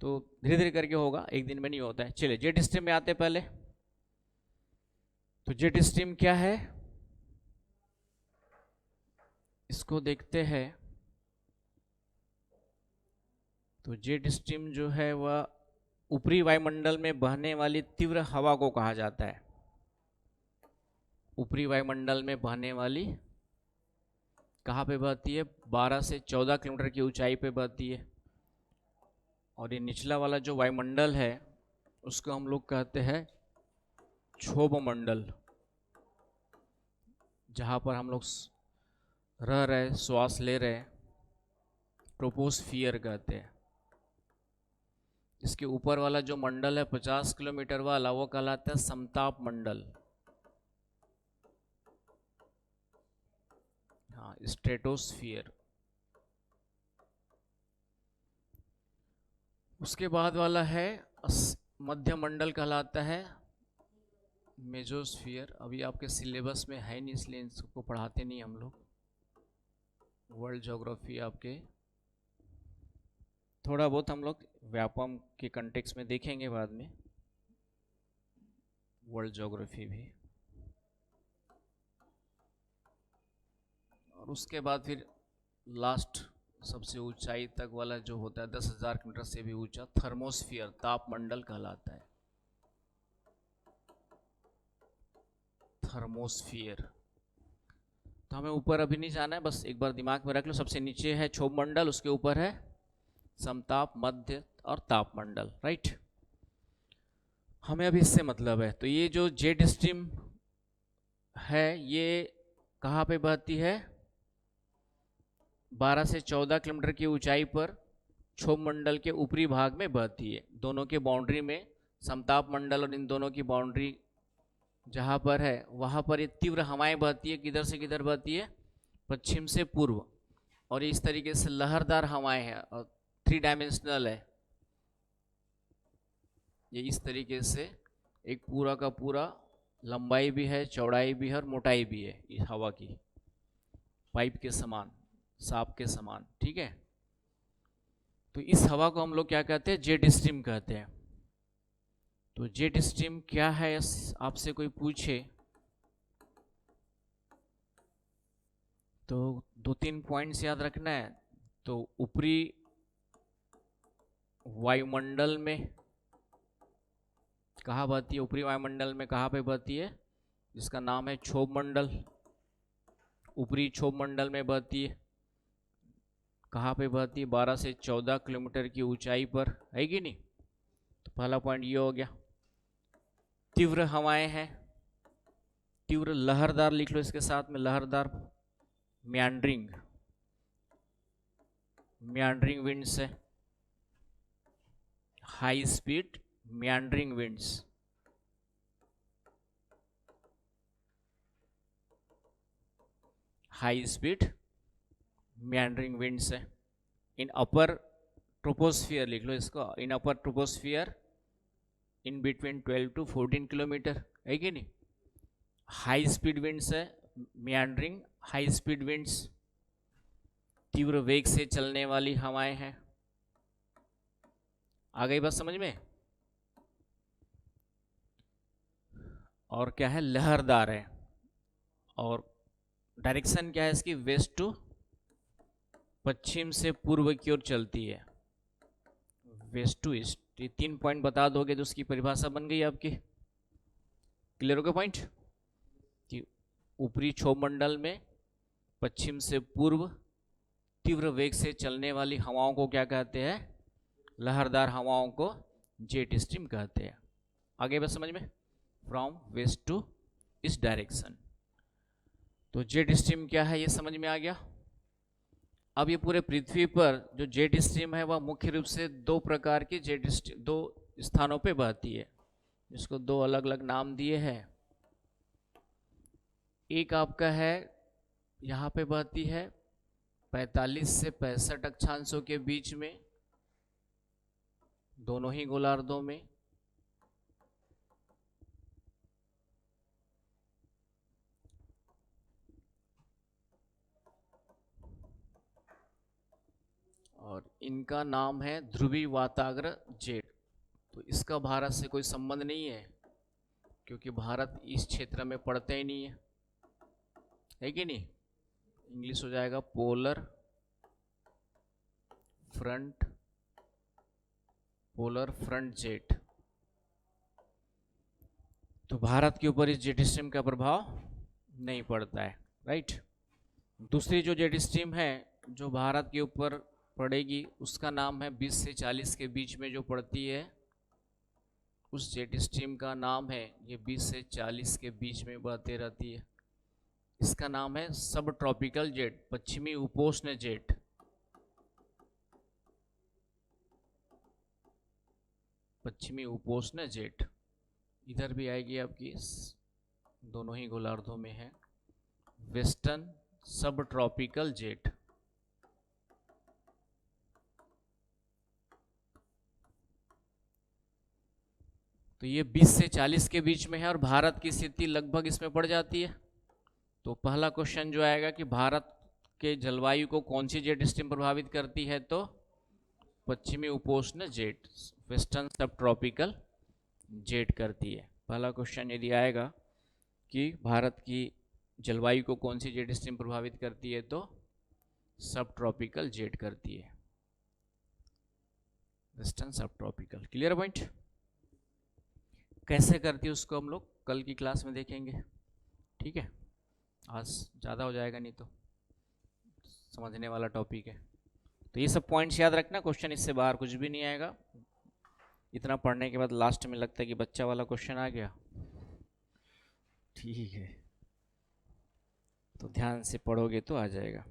तो धीरे धीरे करके होगा, एक दिन में नहीं होता है। चलिए जेट स्ट्रीम में आते हैं पहले। तो जेट स्ट्रीम क्या है इसको देखते हैं। तो जेट स्ट्रीम जो है वह ऊपरी वायुमंडल में बहने वाली तीव्र हवा को कहा जाता है। ऊपरी वायुमंडल में बहने वाली, कहाँ पे बहती है, 12 से 14 किलोमीटर की ऊंचाई पे बहती है। और ये निचला वाला जो वायुमंडल है उसको हम लोग कहते हैं क्षोभ मंडल, जहाँ पर हम लोग रह रहे, श्वास ले रहे, ट्रोपोस्फियर कहते हैं। इसके ऊपर वाला जो मंडल है 50 किलोमीटर वाला, वो कहलाता है समताप मंडल, हाँ, स्ट्रेटोस्फियर। उसके बाद वाला है मध्य मंडल, कहलाता है मेजोस्फियर। अभी आपके सिलेबस में है नहीं, इसलिए इसको पढ़ाते नहीं हम लोग। वर्ल्ड ज्योग्राफी आपके थोड़ा बहुत हम लोग व्यापम के कंटेक्स्ट में देखेंगे बाद में, वर्ल्ड ज्योग्राफी भी। और उसके बाद फिर लास्ट सबसे ऊंचाई तक वाला जो होता है 10,000 किलोमीटर से भी ऊंचा, थर्मोस्फियर, तापमंडल कहलाता है, थर्मोस्फियर। तो हमें ऊपर अभी नहीं जाना है, बस एक बार दिमाग में रख लो। सबसे नीचे है क्षोभ मंडल, उसके ऊपर है समताप, मध्य और तापमंडल, राइट। हमें अभी इससे मतलब है। तो ये जो जेट स्ट्रीम है ये कहाँ पे बहती है, 12 से 14 किलोमीटर की ऊंचाई पर क्षोभ मंडल के ऊपरी भाग में बहती है। दोनों के बाउंड्री में, समताप मंडल और इन दोनों की बाउंड्री जहाँ पर है वहाँ पर ये तीव्र हवाएं बहती है। किधर से किधर बहती है, पश्चिम से पूर्व। और ये इस तरीके से लहरदार हवाएं हैं और 3 डायमेंशनल है। ये इस तरीके से एक पूरा का पूरा लंबाई भी है, चौड़ाई भी है और मोटाई भी है इस हवा की, पाइप के समान, सांप के समान। ठीक है, तो इस हवा को हम लोग क्या कहते हैं, जेट स्ट्रीम कहते हैं। तो जेट स्ट्रीम क्या है, आपसे कोई पूछे तो 2-3 पॉइंट्स याद रखना है। तो ऊपरी वायुमंडल में कहाँ बहती है? ऊपरी वायुमंडल में कहाँ पे बहती है? जिसका नाम है क्षोभ मंडल, ऊपरी क्षोभ मंडल में बहती है। कहाँ पे बहती है? 12 से 14 किलोमीटर की ऊंचाई पर, है कि नहीं? तो पहला पॉइंट ये हो गया। तीव्र हवाएं हैं, तीव्र लहरदार लिख लो इसके साथ में, लहरदार, म्यांडरिंग, म्यांडरिंग विंड्स है, high speed meandering winds. High speed meandering winds है। इन अपर ट्रोपोस्फियर लिख लो इसको, in upper troposphere in between 12 to 14 kilometre, है कि नहीं? हाई स्पीड विंड्स है, म्यांडरिंग हाई स्पीड विंड्स, तीव्र वेग से चलने वाली हवाएं हैं। आ गई बात समझ में? और क्या है? लहरदार है। और डायरेक्शन क्या है इसकी? वेस्ट टू, पश्चिम से पूर्व की ओर चलती है, वेस्ट टू ईस्ट। ये 3 पॉइंट बता दोगे तो उसकी परिभाषा बन गई आपकी। क्लियर हो गया पॉइंट? कि ऊपरी क्षोभ मंडल में पश्चिम से पूर्व तीव्र वेग से चलने वाली हवाओं को क्या कहते हैं? लहरदार हवाओं को जेट स्ट्रीम कहते हैं। आगे बस समझ में? From west to east direction. तो जेट स्ट्रीम क्या है ये समझ में आ गया। अब ये पूरे पृथ्वी पर जो जेट स्ट्रीम है वह मुख्य रूप से 2 प्रकार की जेट स्ट्रीम 2 स्थानों पे बहती है, जिसको 2 अलग अलग नाम दिए हैं। एक आपका है, यहाँ पे बहती है 45 से 65 अक्षांशों के बीच में, दोनों ही गोलार्धों में। और इनका नाम है ध्रुवी वाताग्र जेट। तो इसका भारत से कोई संबंध नहीं है, क्योंकि भारत इस क्षेत्र में पड़ता ही नहीं है कि नहीं? इंग्लिश हो जाएगा पोलर फ्रंट जेट। तो भारत के ऊपर इस जेट स्ट्रीम का प्रभाव नहीं पड़ता है, राइट। दूसरी जो जेट स्ट्रीम है जो भारत के ऊपर पड़ेगी उसका नाम है 20 से 40 के बीच में जो पड़ती है, उस जेट स्ट्रीम का नाम है, ये 20 से 40 के बीच में बहते रहती है, इसका नाम है सब ट्रॉपिकल जेट, पश्चिमी उपोष्ण जेट। पश्चिमी उपोष्ण जेट इधर भी आएगी आपकी, दोनों ही गोलार्धों में है। वेस्टर्न सब ट्रॉपिकल जेट, तो ये 20 से 40 के बीच में है और भारत की स्थिति लगभग इसमें पड़ जाती है। तो पहला क्वेश्चन जो आएगा कि भारत के जलवायु को कौन सी जेट स्ट्रीम प्रभावित करती है, तो पश्चिमी उपोष्ण जेट, वेस्टर्न सब ट्रॉपिकल जेट करती है। पहला क्वेश्चन यदि आएगा कि भारत की जलवायु को कौन सी जेट स्ट्रीम प्रभावित करती है, तो सब ट्रॉपिकल जेट करती है, वेस्टर्न सब ट्रॉपिकल। Clear point? कैसे करती है उसको हम लोग कल की क्लास में देखेंगे, ठीक है। आज ज़्यादा हो जाएगा नहीं तो समझने वाला टॉपिक है। तो ये सब पॉइंट्स याद रखना, क्वेश्चन इससे बाहर कुछ भी नहीं आएगा। इतना पढ़ने के बाद लास्ट में लगता है कि बच्चा वाला क्वेश्चन आ गया, ठीक है, तो ध्यान से पढ़ोगे तो आ जाएगा।